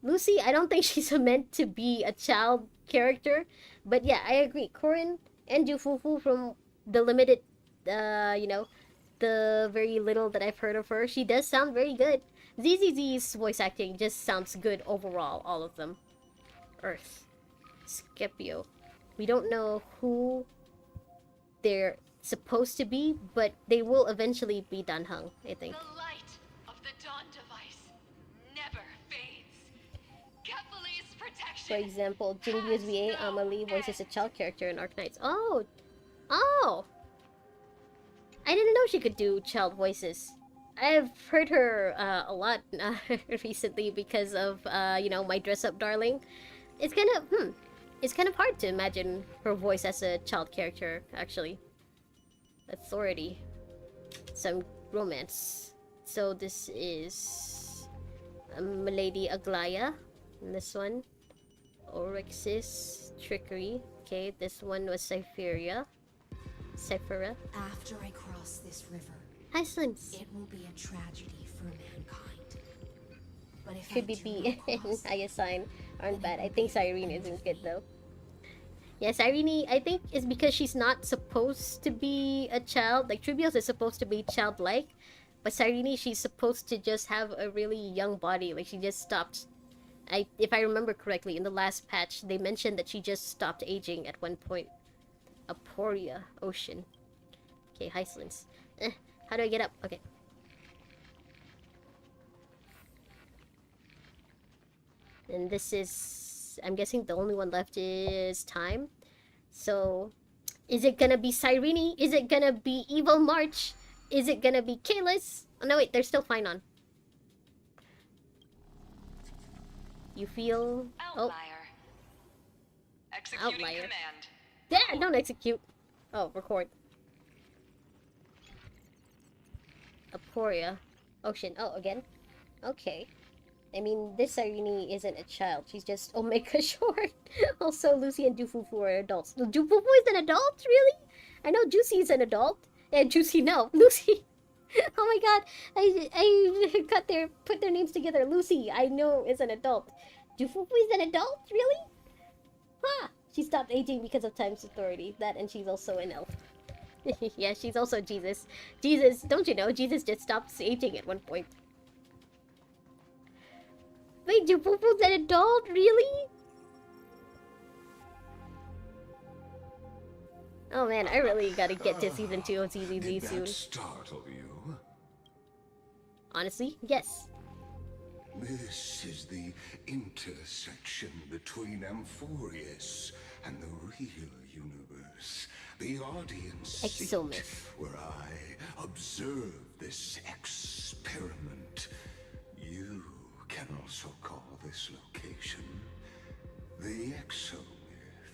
Lucy, I don't think she's meant to be a child character. But yeah, I agree. Corin and Jufufu, from the limited, you know, the very little that I've heard of her, she does sound very good. ZZZ's voice acting just sounds good overall, all of them. Earth. Scipio. We don't know who they're supposed to be, but they will eventually be Danheng, I think. The light of the dawn device never fades. Kepali's protection. For example, Jingyu's VA, Amelie, voices a child character in Arknights. Oh! Oh! I didn't know she could do child voices. I've heard her a lot recently because of, you know, my dress-up darling. It's kind of hard to imagine her voice as a child character, actually. Authority. Some romance. So this is Milady Aglaya. And this one. Orixis. Trickery. Okay, this one was Cypheria. After I cross this river, Hi, Slims. it will be a tragedy for mankind. But if Should be I do B not and cross, Aya sign aren't bad. I think Cyrene isn't good though. Yeah, Cyrene, I think, is because she's not supposed to be a child. Like, Trivios is supposed to be childlike, but Cyrene, she's supposed to just have a really young body. Like, she just stopped. If I remember correctly, in the last patch, they mentioned that she just stopped aging at one point. Aporia Ocean. Okay, Hyslins. How do I get up? Okay. And this is... I'm guessing the only one left is time. So, is it gonna be Cyrene? Is it gonna be Evil March? Is it gonna be Kalis? Oh no, wait, they're still fine on. You feel... Outlier. Executing Outlier. command. Yeah, don't execute. Oh, record. Aporia Ocean. Oh, again? Okay. I mean, this Cyrene isn't a child. She's just Omega Short. Also, Lucy and Dufufu are adults. Dufufu is an adult? Really? I know Juicy is an adult. And Juicy, no. Lucy. Oh my god. I put their names together. Lucy, I know, is an adult. Dufufu is an adult? Really? Huh. She stopped aging because of Time's authority. That, and she's also an elf. Yeah, she's also Jesus. Jesus, don't you know, Jesus just stops aging at one point. Wait, Dufufu's an adult? Really? Oh man, I really gotta get to season 2 of ZZZ soon. Did that startle you? Honestly, yes. This is the intersection between Amphoreus and the real universe. The audience seat Exomus. where I observe this experiment. You can also call this location the Exomyth.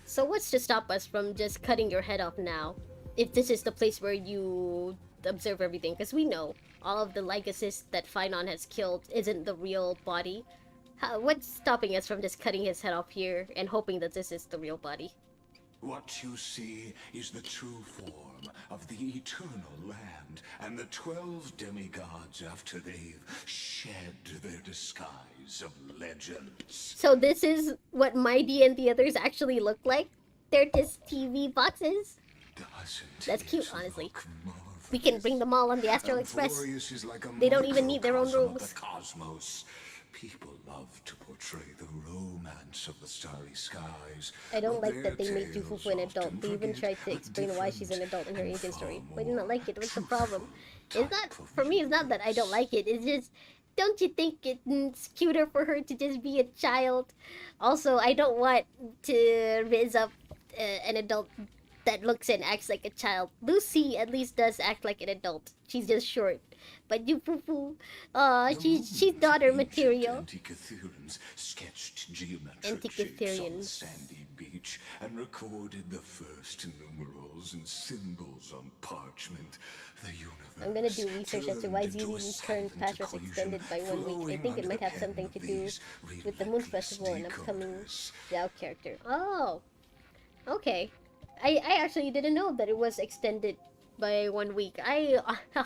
So what's to stop us from just cutting your head off now? If this is the place where you observe everything, because we know all of the Lycosis that Phynon has killed isn't the real body. What's stopping us from just cutting his head off here and hoping that this is the real body? What you see is the true form of the eternal land and the 12 demigods after they've shed their disguise of legends. So this is what Mighty and the others actually look like? They're just TV boxes? Doesn't That's cute, it honestly. look marvelous? We can bring them all on the Astral Express. Amphoreus is like a They don't even need their own microcosm of rooms. the cosmos. People love to portray the romance of the starry skies. I don't but like that they their made tales Dufufu an adult. often They even forget tried to a explain why she's an adult in her different agent and story. far Why do you not more like it? What's the problem? truthful It's not, type of for me, it's not that I don't like it. It's just, don't you think it's cuter for her to just be a child? Also, I don't want to raise up an adult that looks and acts like a child. Lucy at least does act like an adult. She's just short. But Dufufu, she's daughter material. Antikytherians sketched geometric Antikytherians. shapes on the sandy beach and recorded the first numerals and symbols on parchment. The universe I'm gonna do research as to why turned into a ZZ's current silent patch was equation extended by 1 week. I flowing think it under might the have pen something of to do these with the Moon relentless Festival and upcoming decoders. Zhao character. Oh, okay. I actually didn't know that it was extended by 1 week. I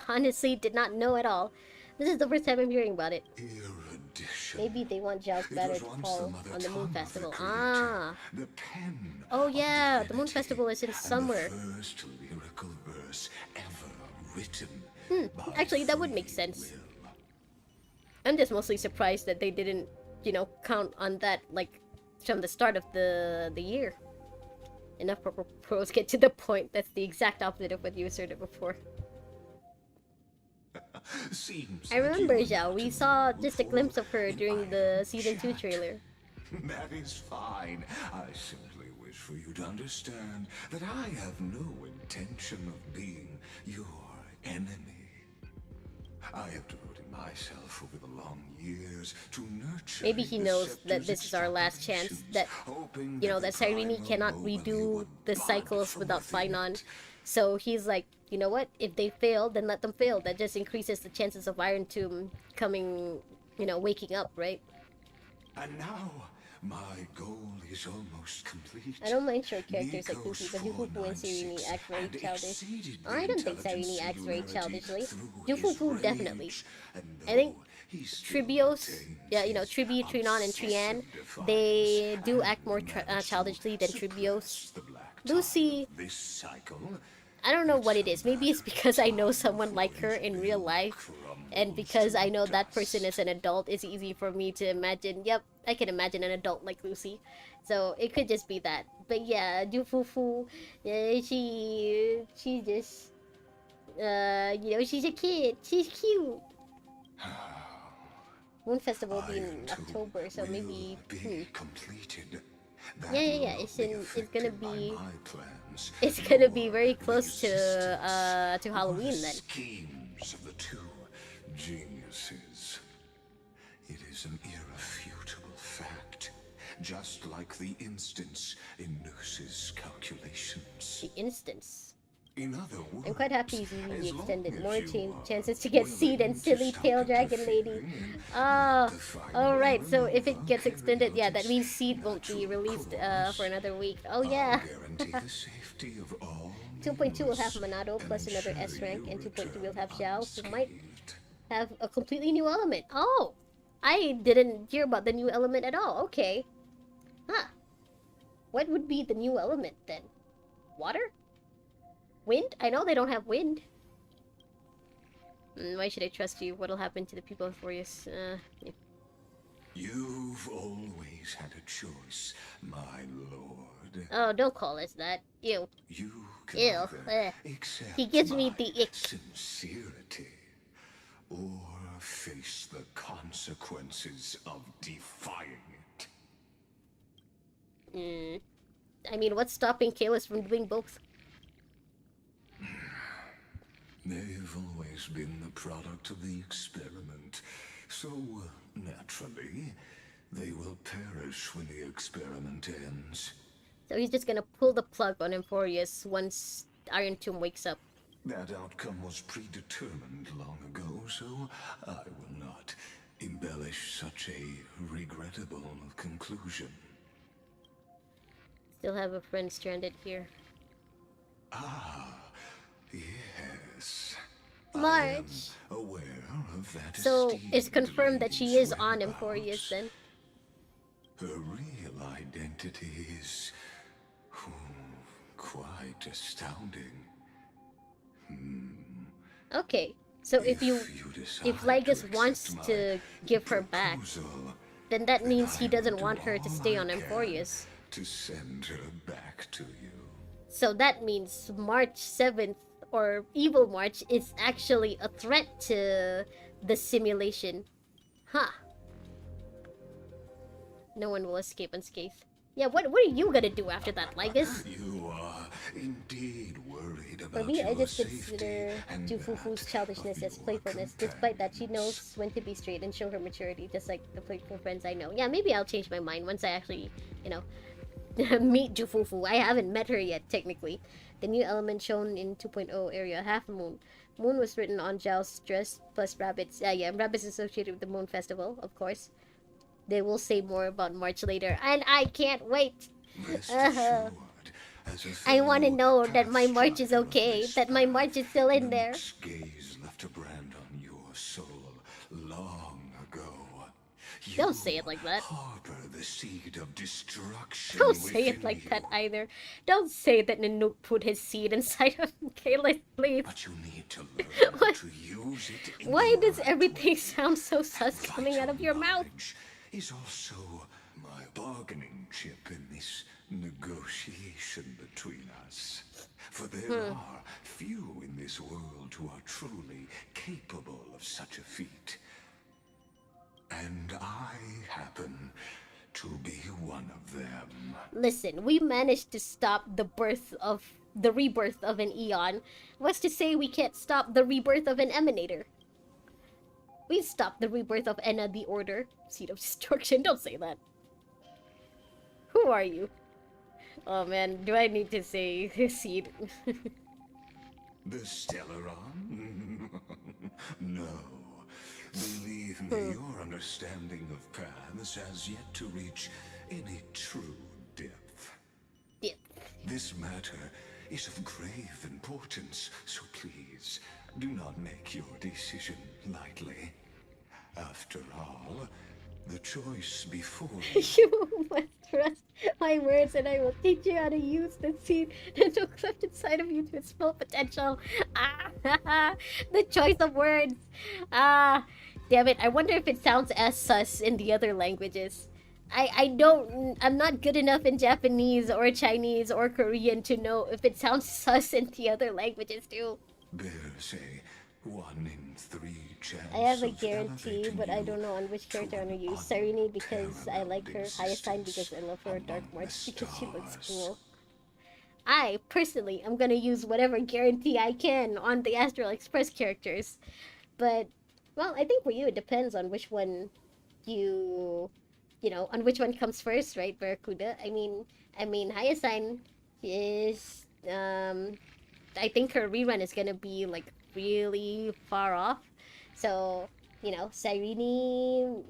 honestly did not know at all. This is the first time I'm hearing about it. Erudition. Maybe they want Zhao's It banner was to once fall the mother on the Moon tongue of the Festival. creator, Ah. the pen Oh of yeah, the Moon divinity, Festival is in and summer. The first lyrical verse ever written by Actually, that would make free sense. will. I'm just mostly surprised that they didn't, count on that, like, from the start of the year. Enough pros get to the point. That's the exact opposite of what you asserted before. Seems I like remember you Zhao. were We not saw in just a mood glimpse for of her an during the idle season 2 chat. trailer. That is fine. I simply wish for you to understand that I have no intention of being your enemy. I have devoted myself over the long years to nurture. Maybe he knows that this is our last chance. That that Cyrene cannot redo the cycles without Phynon. So he's like, you know what? If they fail, then let them fail. That just increases the chances of Iron Tomb coming, waking up, right? And now my goal is almost complete. I don't mind short characters like Nikos Lucy, but Dufufu and Cyrene 496 act very had childish. exceeded I don't think intelligent Cyrene acts very singularity childishly. through his Dufufu rage, definitely. and I think though Tribios, yeah, you know, Tribi, Trinon, and Trian, they do act more childishly than Tribios. Lucy, I don't know what it is. Maybe it's because I know someone like her in real life, and because I know that person is an adult, it's easy for me to imagine. Yep, I can imagine an adult like Lucy. So it could just be that. But yeah, Jufufu, she just you know, she's a kid. She's cute. Moon Festival will be in October, so maybe. Completed. Yeah. It's gonna be. It's gonna be very close to Halloween then. Schemes of the two geniuses. It is an irrefutable fact, just like the instance in Noose's calculations. The instance. In other words, I'm quite happy ZV extended more chances to get Seed and Silly Tail Dragon Lady. Alright, so if it gets extended, yeah, that means Seed won't be released for another week. Oh yeah! 2.2 will have Monado plus another S rank, and 2.3 will have Xiao, who might have a completely new element. Oh! I didn't hear about the new element at all. Okay. Huh. What would be the new element then? Water? Wind? I know they don't have wind. Why should I trust you? What'll happen to the people of Amphoreus? Yeah. You've always had a choice, my lord. Oh, don't call us that. Ew. You can Ew. either accept He gives me my the ick. sincerity, or face the consequences of defying it. I mean, what's stopping Kalis from doing both? They've always been the product of the experiment, so naturally, they will perish when the experiment ends. So he's just gonna pull the plug on Amphoreus once Iron Tomb wakes up. That outcome was predetermined long ago, so I will not embellish such a regrettable conclusion. Still have a friend stranded here. Ah, yes. March! I am aware of that. So it's confirmed that she is on whereabouts. Amphoreus then. Her real identity is quite astounding. Okay, so if decide Lygus to wants accept to my give her back, proposal, then that means he I doesn't will want do her to all stay I on can Amphoreus. to send her back to you. So that means March 7th, or Evil March, is actually a threat to the simulation. Huh. No one will escape unscathed. Yeah, what are you gonna do after that, Lygus? You are indeed worried about For me, I your just safety consider and Jufufu's that childishness of as your playfulness. Despite that, she knows companions. when to be straight and show her maturity, just like the playful friends I know. Yeah, maybe I'll change my mind once I actually, you know, meet Jufufu. I haven't met her yet, technically. The new element shown in 2.0 area, Half Moon. Moon was written on Zhao's dress, plus rabbits. Yeah, rabbits associated with the Moon Festival, of course. They will say more about March later, and I can't wait! Rest assured, as a I want to fellow know that my past March is child of okay, this that my March is still in there. Moon's gaze left a brand on your soul long ago. Don't say it like that. Harbor the seed of destruction. Don't say it within like that you. either. Don't say that Nanook put his seed inside of Kayla, please. But you need to learn What? to use it. In Why the does right everything way. sound so sus coming out of your mouth? Knowledge is also my bargaining chip in this negotiation between us. For there are few in this world who are truly capable of such a feat. And I happen to be one of them. Listen, we managed to stop the rebirth of an Eon. What's to say we can't stop the rebirth of an Emanator? We stopped the rebirth of Enna the Order. Seed of Destruction, don't say that. Who are you? Oh man, do I need to say Seed? The Stellaron? No. Believe me, your understanding of paths has yet to reach any true depth. This matter is of grave importance, so please, do not make your decision lightly. After all, the choice before You must trust my words, and I will teach you how to use the seed that will cleft inside of you to its full potential. Ah, the choice of words. Ah, damn it! I wonder if it sounds as sus in the other languages. I'm not good enough in Japanese or Chinese or Korean to know if it sounds sus in the other languages too. There's a 1 in 3 chance. I have a of guarantee, elevating but I you don't know on which to character I'm an gonna use. Serene because I like her, unparalleled Hyacine because I existence love her, Dark among March the because she looks stars. cool. I, personally, am gonna use whatever guarantee I can on the Astral Express characters. But, well, I think for you it depends on which one on which one comes first, right, Barracuda? I mean, Hyacine is, I think her rerun is gonna be, like, really far off. So, Cyrene,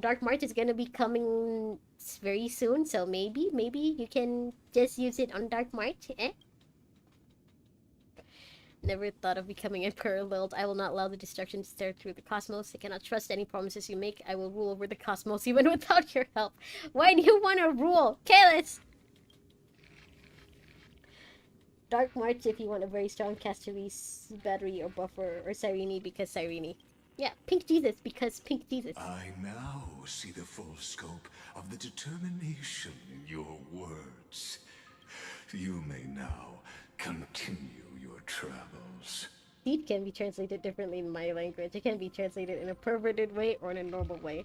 Dark March is gonna be coming very soon, so maybe you can just use it on Dark March, eh? Never thought of becoming unparalleled. I will not allow the destruction to stare through the cosmos. I cannot trust any promises you make. I will rule over the cosmos even without your help. Why do you want to rule? Kalis! Dark March if you want a very strong Casteries battery or buffer, or Cyrene because Cyrene. Yeah, Pink Jesus because Pink Jesus. I now see the full scope of the determination in your words. You may now continue your travels. Deed can be translated differently in my language. It can be translated in a perverted way or in a normal way.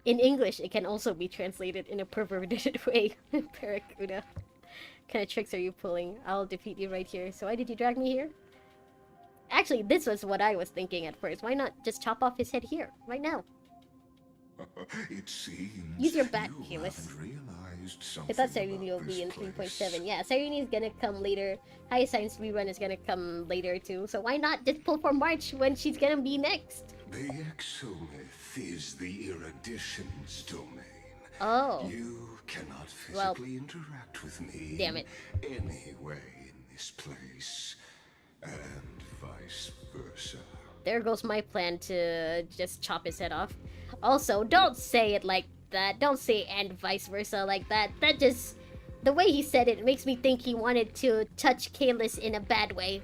In English, it can also be translated in a perverted way. Barracuda. What kind of tricks are you pulling? I'll defeat you right here. So why did you drag me here? Actually, this was what I was thinking at first. Why not just chop off his head here, right now? It seems Use your bat, you Kalis. haven't realized I something thought Cyrene about will be in this place. 3.7. Yeah, Cyrene is gonna come later. Hyacine's rerun is gonna come later too. So why not just pull for March when she's gonna be next? The exolith is the erudition's domain. Oh. You cannot physically interact with me damn it. any way in this place, and vice versa. There goes my plan to just chop his head off. Also, don't say it like that. Don't say and vice versa like that. That just... The way he said it makes me think he wanted to touch Kalis in a bad way.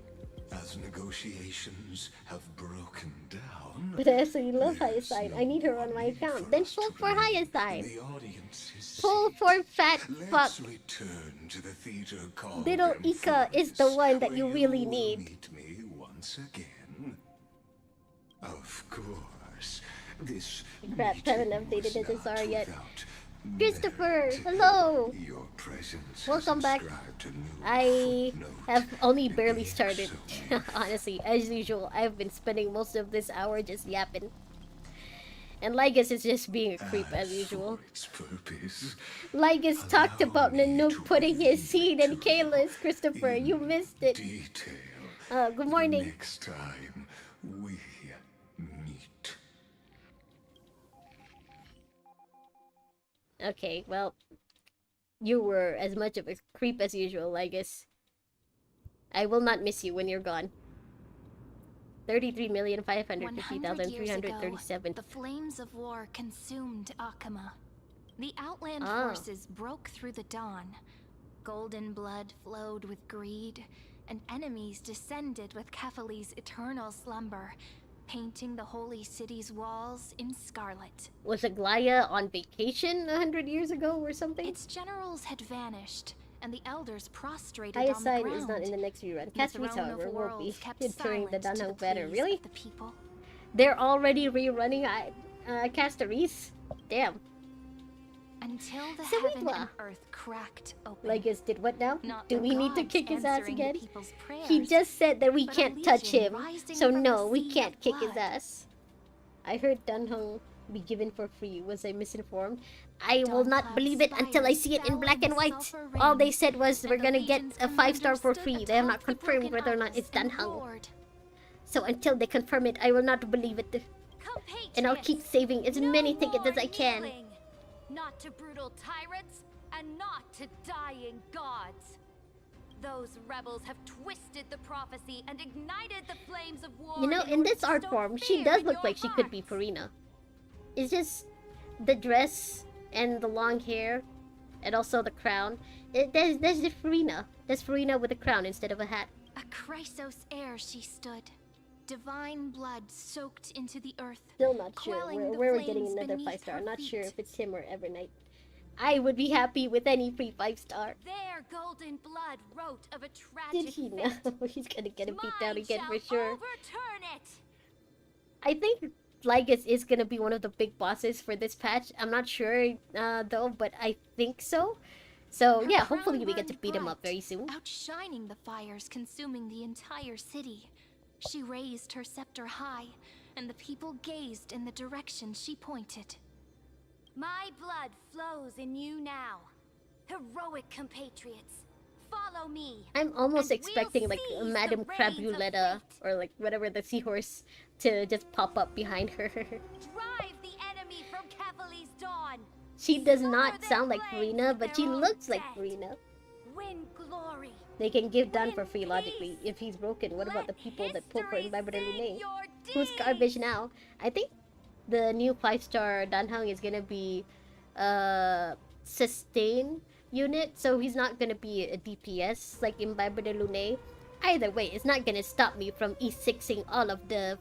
As negotiations have broken down... But I actually love there's Hyacine. no I need her on my need account. for Then us pull to for be Hyacine. in the audience's Pull seat. for fat fuck. Let's return to the theater called Little Ika is the Amphoreus, one that where you really will need. Meet me once again. Of course, this Crap, haven't meeting updated was the not Tsar yet. without Christopher, merit. hello. Your presence Welcome has back. inscribed a new I footnote have only in barely the started. exolith. Honestly, as usual, I've been spending most of this hour just yapping. And Lygus is just being a creep as usual. For its purpose, Lygus talked allow about me Nanook to putting his seed in reveal to Kalis. Christopher, you in missed it. detail Good morning. next time we meet. Okay, well, you were as much of a creep as usual, Lygus. I will not miss you when you're gone. 100 years ago, 33,550,337. the flames of war consumed Akama. The Outland Ah. forces broke through the dawn. Golden blood flowed with greed, and enemies descended with Kephali's eternal slumber, painting the holy city's walls in scarlet. Was Aglaya on vacation 100 years ago or something? Its generals had vanished, and the elders prostrated on the Hyacine ground. is not in the next rerun. The Casteries, throne of however, will be worlds kept entering the silent to Danhang better. please Really? the people. They're already rerunning Casteries? Damn. Until the So heaven Wigla. and earth cracked open. Lygus did what now? Not Do the we need to gods kick his ass answering the again? people's He prayers, just said that we but a can't touch legion him. rising So from no, the we sea can't of kick his blood. ass. I heard Danhong be given for free. Was I misinformed? I will not Dawn-clad believe it until I spires see it in fell black in and white. sulfur All they rains, said was and we're the gonna get legion's a 5-star for commander free. stood They have not atop the confirmed broken whether or not idols it's and Danhong. roared, So until they confirm it, I will not believe it. And I'll keep saving as many tickets as I can. Not to brutal tyrants, and not to dying gods. Those rebels have twisted the prophecy and ignited the flames of war. You know, in this art form, she does look like she could be Farina. It's just the dress and the long hair, and also the crown. There's the Farina. There's Farina with a crown instead of a hat. A Chrysos heir she stood. Divine blood soaked into the earth. Still not sure quelling the where we're getting flames another beneath 5-star. her I'm not sure feet. if it's him or Evernight. I would be happy with any free 5-star. Their golden blood wrote of a Did tragic he know? fate. He's gonna get a beat down Mine again shall for sure. overturn it. I think Lygus is gonna be one of the big bosses for this patch. I'm not sure though, but I think so. So Her yeah, crown hopefully we get to burned beat him up bright, very soon. Outshining the fires consuming the entire city. She raised her scepter high, and the people gazed in the direction she pointed. My blood flows in you now. Heroic compatriots, follow me. I'm almost and expecting we'll like seize the Madame reins of Crabuletta fate. or like whatever the seahorse to just pop up behind her. Drive the enemy from Kefali's dawn. She does Smother not their sound like flames Farina, with but their she own looks like dead. Farina. Win glory. They can give done for Win free logically. peace. If he's broken, what about the Let people that pull for history Imbiber sing Lune? your Who's deeds. garbage now? I think the new 5-star Danhang is gonna be sustain unit, so he's not gonna be a DPS like Imbiber de Lune. Either way, it's not gonna stop me from E6ing all of the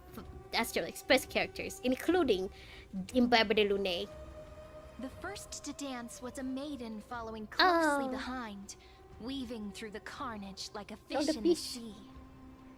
Astral Express characters, including Imbiber de Lune. The first to dance was a maiden following closely Oh. behind, weaving through the carnage like a Oh, fish the in the fish. sea.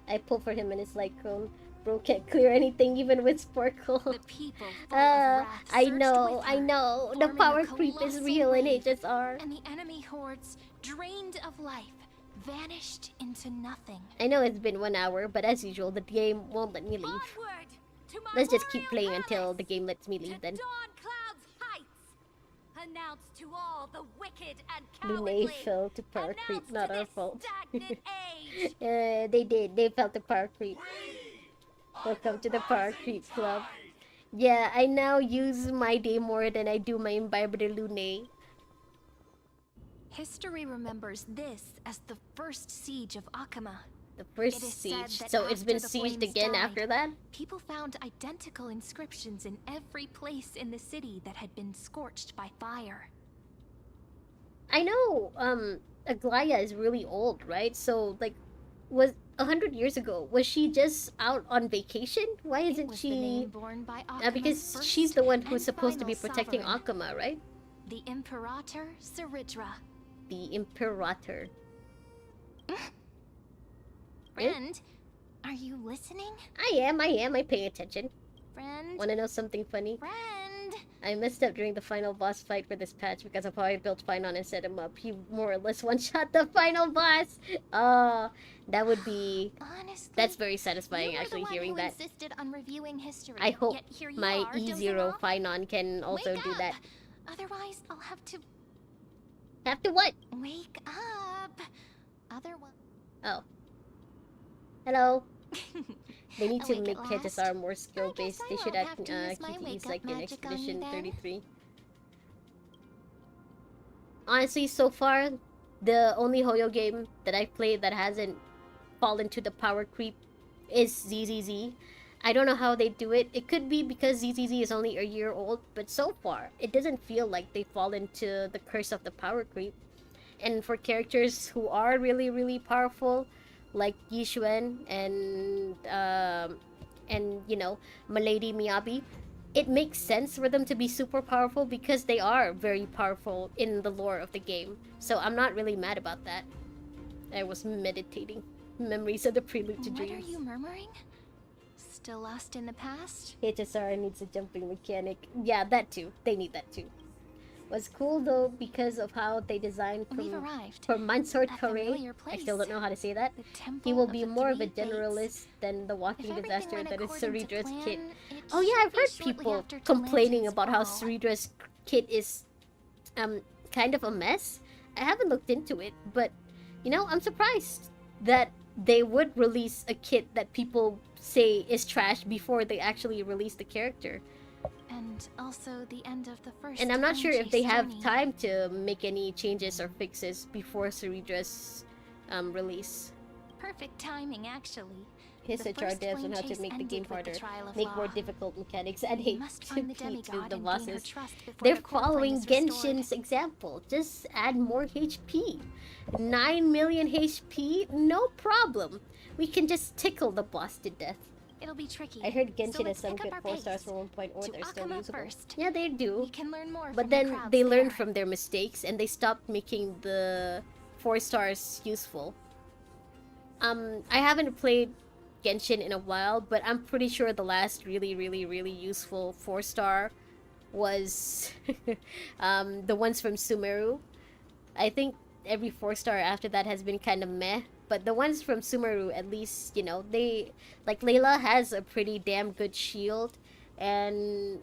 I pull for him and it's like, bro can't clear anything even with Sparkle. The people full of wrath I surged know, with I her, know. The forming a power creep is colossal real in wave, HSR. and the enemy hordes, drained of life, vanished into nothing. I know it's been 1 hour, but as usual, the game won't let me leave. Onward to my Let's just keep royal playing until palace, the game lets me to leave then. Dawn Cloud's heights. Announce to all the wicked and Lune cowardly. fell to power creep, Announce not to our this fault. stagnant age. They did. They felt the power creep. Welcome to the power creep club. Yeah, I now use my day more than I do my Imbiber de Lune. History remembers this as the first siege of Akama. The first It is said siege. that So it's been after the sieged flames again died, after that? People found identical inscriptions in every place in the city that had been scorched by fire. I know, Aglaya is really old, right? So, like, was 100 years ago, was she just out on vacation? Why It isn't was the name she... borne by Akama's because first she's the one who's and supposed to be final protecting sovereign, Akama, right? the Imperator Saridra. The Imperator. Friend, are you listening? I am. I'm paying attention. Friend? Wanna know something funny? Friend? I messed up during the final boss fight for this patch because of how I built Finon and set him up. He more or less one-shot the final boss! Oh, that would be... Honestly, That's very satisfying you were actually the one hearing who that. insisted on reviewing history. I hope Yet here you my are, dozing E0 off. Finon can also Wake do up. that. Otherwise, I'll have to Have to what? wake up. Otherwise, Oh. Hello. They need to Awake make at KHSR last? more skill-based. They should won't add have to use my QTEs wake-up like in magic on you Expedition then. 33. Honestly, so far, the only Hoyo game that I've played that hasn't fallen to the power creep is ZZZ. I don't know how they do it. It could be because ZZZ is only a year old, but so far, it doesn't feel like they fall into the curse of the power creep. And for characters who are really, really powerful, like Yishuan and you know, Milady Miyabi, it makes sense for them to be super powerful because they are very powerful in the lore of the game. So I'm not really mad about that. I was meditating. Memories of the Prelude to what are Dreams. you murmuring? Still lost in the past? HSR needs a jumping mechanic. Yeah, that too. They need that too. Was cool though because of how they designed We've arrived. for Mansour A Kare. familiar I still don't place. know how to say that. The temple He will be the more of a Three Fates. generalist than the If walking everything disaster went that is according to Ceridra's plan, kit. it Oh yeah, should I've be heard shortly people after complaining Talante's about how ball. Ceridra's kit is kind of a mess. I haven't looked into it, but you know, I'm surprised that they would release a kit that people say is trash before they actually release the character. And also the end of the first. And I'm not time sure if they chase have journey. time to make any changes or fixes before Ceridra's release. Perfect timing, actually. His The HR first devs on flame how to chase make the ended game with the harder, trial of make more law. difficult mechanics, and We hate must to find the beat demigod the and gain her bosses. trust before They're the core flame following is restored. Genshin's example. Just add more HP. 9 million HP? No problem. We can just tickle the boss to death. It'll be tricky. I heard so Genshin has let's some pick good up 4 our stars pace. for 1.0. To They're still Akuma usable. first. Yeah, they do. We can learn more But from the then crowds they learned there. from their mistakes and they stopped making the 4 stars useful. I haven't played Genshin in a while, but I'm pretty sure the last really useful 4 star was the ones from Sumeru. I think every 4 star after that has been kind of meh, but the ones from Sumeru, at least, you know, they, like, Layla has a pretty damn good shield, and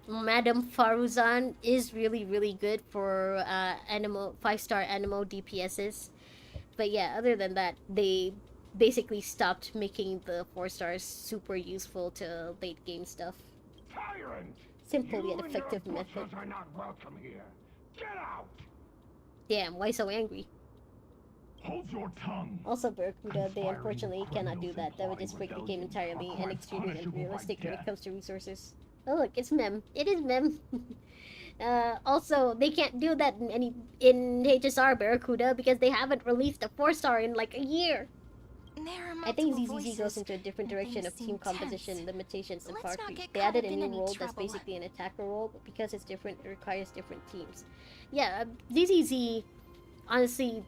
Madame Faruzan is really good for Animo 5-star Animo DPSs. But yeah, other than that, they basically stopped making the 4 stars super useful to late game stuff. Tyrant! Simple You yet and effective your method. butchers are not welcome here. Get out! Damn, why so angry? Hold your tongue. Also, Barracuda, they Firing unfortunately cannot do criminals that. That would implying just break the rebellion game entirely are and crimes extremely punishable by unrealistic when it death. comes to resources. Oh look, it's Mem. It is Mem. Also, they can't do that in HSR Barracuda because they haven't released a 4 star in like a year. There are I think multiple ZZZ goes voices, into a different and direction things of team seem composition, tense. limitations, and Let's power not creep. get They caught added up a in new any role that's trouble. basically an attacker role, but because it's different, it requires different teams. Yeah, ZZZ, honestly,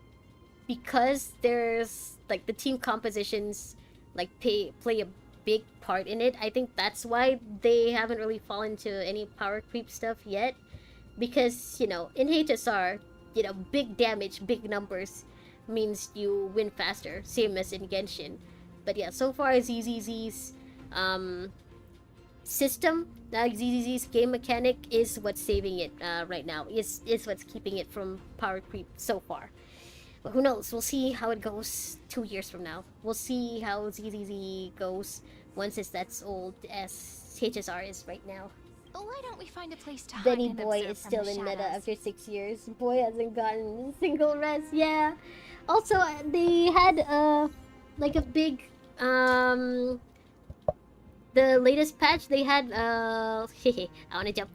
because there's like the team compositions like play a big part in it. I think that's why they haven't really fallen to any power creep stuff yet, because, you know, in HSR, you know, big damage, big numbers means you win faster, same as in Genshin. But yeah, so far ZZZ's system, ZZZ's game mechanic is what's saving it right now. Is what's keeping it from power creep so far. But who knows? We'll see how it goes 2 years from now. We'll see how ZZZ goes once it's as old as HSR is right now. Why don't we find a place to hide Benny and Boy observe is from still the in meta shadows? after 6 years. Boy hasn't gotten a single rest. Yeah. Also, they had like a big the latest patch. They had I wanna jump.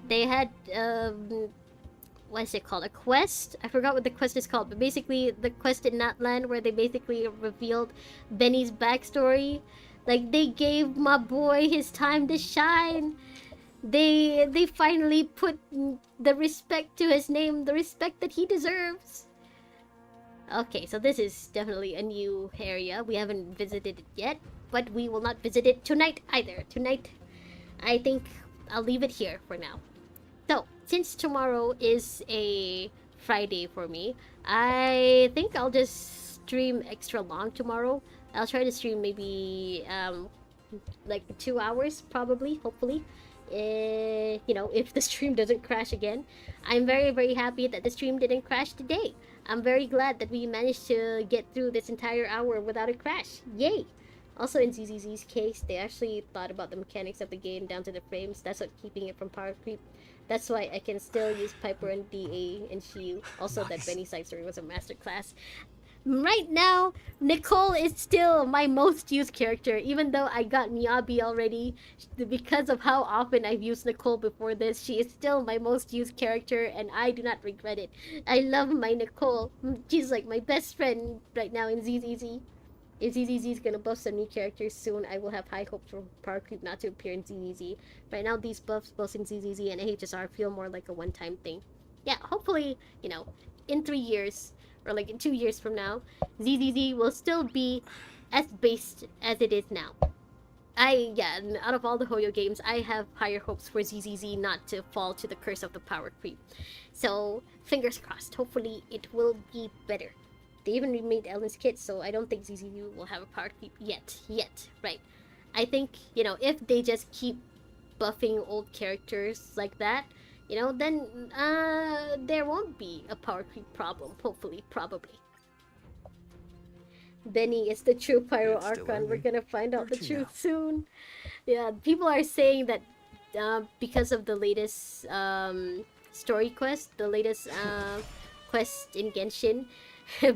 They had what is it called? A quest? I forgot what the quest is called, but basically the quest in Natland where they basically revealed Benny's backstory. Like, they gave my boy his time to shine. They finally put the respect to his name, the respect that he deserves. Okay, so this is definitely a new area. We haven't visited it yet, but we will not visit it tonight either. Tonight, I think I'll leave it here for now. So, since tomorrow is a Friday for me, I think I'll just stream extra long tomorrow. I'll try to stream maybe like 2 hours, probably, hopefully. You know, if the stream doesn't crash again. I'm very happy that the stream didn't crash today. I'm very glad that we managed to get through this entire hour without a crash. Yay! Also, in ZZZ's case, they actually thought about the mechanics of the game down to the frames. That's what's keeping it from power creep. That's why I can still use Piper and DA and Shiyu. Also, that Benny side story was a masterclass. Right now, Nicole is still my most used character, even though I got Miyabi already. Because of how often I've used Nicole before this, she is still my most used character, and I do not regret it. I love my Nicole. She's like my best friend right now in ZZZ. If ZZZ is gonna buff some new characters soon, I will have high hopes for Power Creep not to appear in ZZZ. Right now, these buffs, both in ZZZ and HSR, feel more like a one-time thing. Yeah, hopefully, you know, in 3 years, or like in 2 years from now, ZZZ will still be as based as it is now. Out of all the Hoyo games, I have higher hopes for ZZZ not to fall to the curse of the power creep. So, fingers crossed, hopefully it will be better. They even remade Ellen's kit, so I don't think ZZZ will have a power creep yet, right? I think, you know, if they just keep buffing old characters like that, you know, then there won't be a power creep problem, hopefully, probably. Benny is the true Pyro Archon. We're gonna find out the truth soon. Yeah, people are saying that because of the latest story quest, the latest quest in Genshin,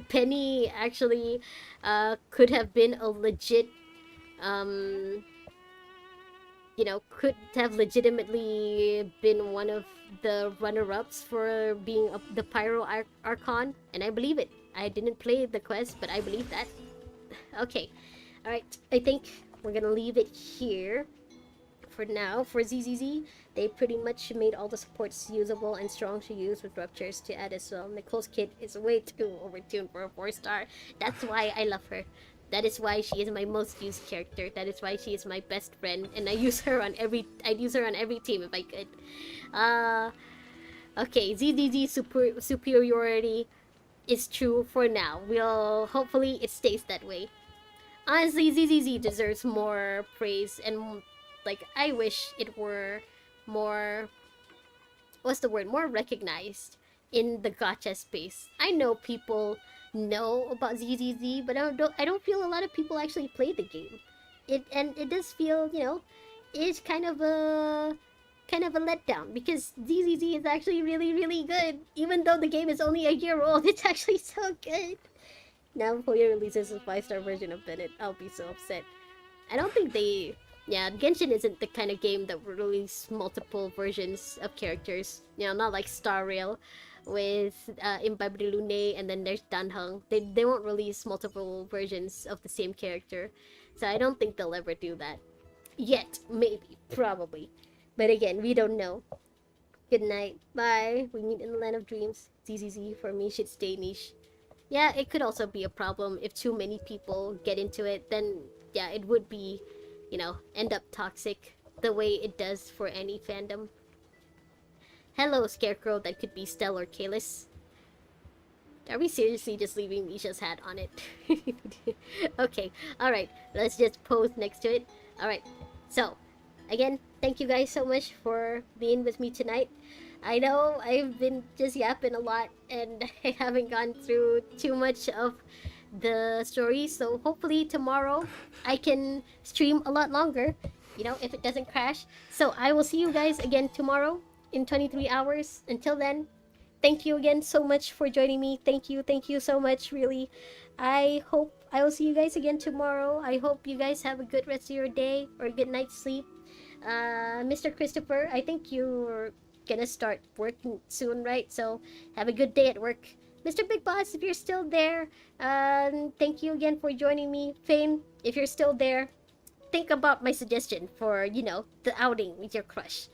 Penny actually could have been a legit, um, could have legitimately been one of the runner-ups for being the Pyro Archon, and I believe it. I didn't play the quest, but I believe that. Okay, alright, I think we're gonna leave it here for now. For ZZZ, they pretty much made all the supports usable and strong to use with ruptures to add as well. Nicole's kit is way too overtuned for a 4-star. That's why I love her. That is why she is my most used character. That is why she is my best friend, and I'd use her on every team if I could. Okay, ZZZ superiority is true for now. Hopefully it stays that way. Honestly, ZZZ deserves more praise, and like I wish it were more, what's the word, more recognized in the gacha space. I know people know about ZZZ, but I don't feel a lot of people actually play the game. It does feel, it's kind of a letdown, because ZZZ is actually really, really good. Even though the game is only a year old, it's actually so good. Now Napoleon releases a 5-star version of Bennett, I'll be so upset. I don't think they... Yeah, Genshin isn't the kind of game that will release multiple versions of characters. Not like Star Rail with Imbibe de Lune, and then there's Danheng. They won't release multiple versions of the same character. So I don't think they'll ever do that. Yet. Maybe. Probably. But again, we don't know. Good night. Bye. We meet in the land of dreams. ZZZ for me should stay niche. Yeah, it could also be a problem if too many people get into it. Then, yeah, it would be, end up toxic the way it does for any fandom. Hello, Scarecrow that could be Stell or Kalis. Are we seriously just leaving Misha's hat on it? Okay, alright, let's just pose next to it. Alright, so, again, thank you guys so much for being with me tonight. I know I've been just yapping a lot, and I haven't gone through too much of the story, so hopefully tomorrow I can stream a lot longer, if it doesn't crash. So I will see you guys again tomorrow in 23 hours. Until then, thank you again so much for joining me. Thank you so much, really. I hope I will see you guys again tomorrow. I hope you guys have a good rest of your day, or a good night's sleep. Mr. Christopher, I think you're gonna start working soon, right? So have a good day at work. Mr. Big Boss, if you're still there, thank you again for joining me. Fame, if you're still there, think about my suggestion for, the outing with your crush.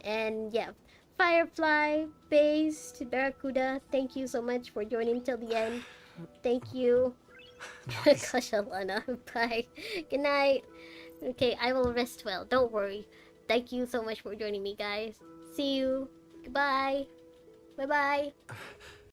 And yeah, Firefly, Base, Barracuda, thank you so much for joining till the end. Thank you. Gosh, Alana, bye. Good night. Okay, I will rest well, don't worry. Thank you so much for joining me, guys. See you. Goodbye. Bye-bye.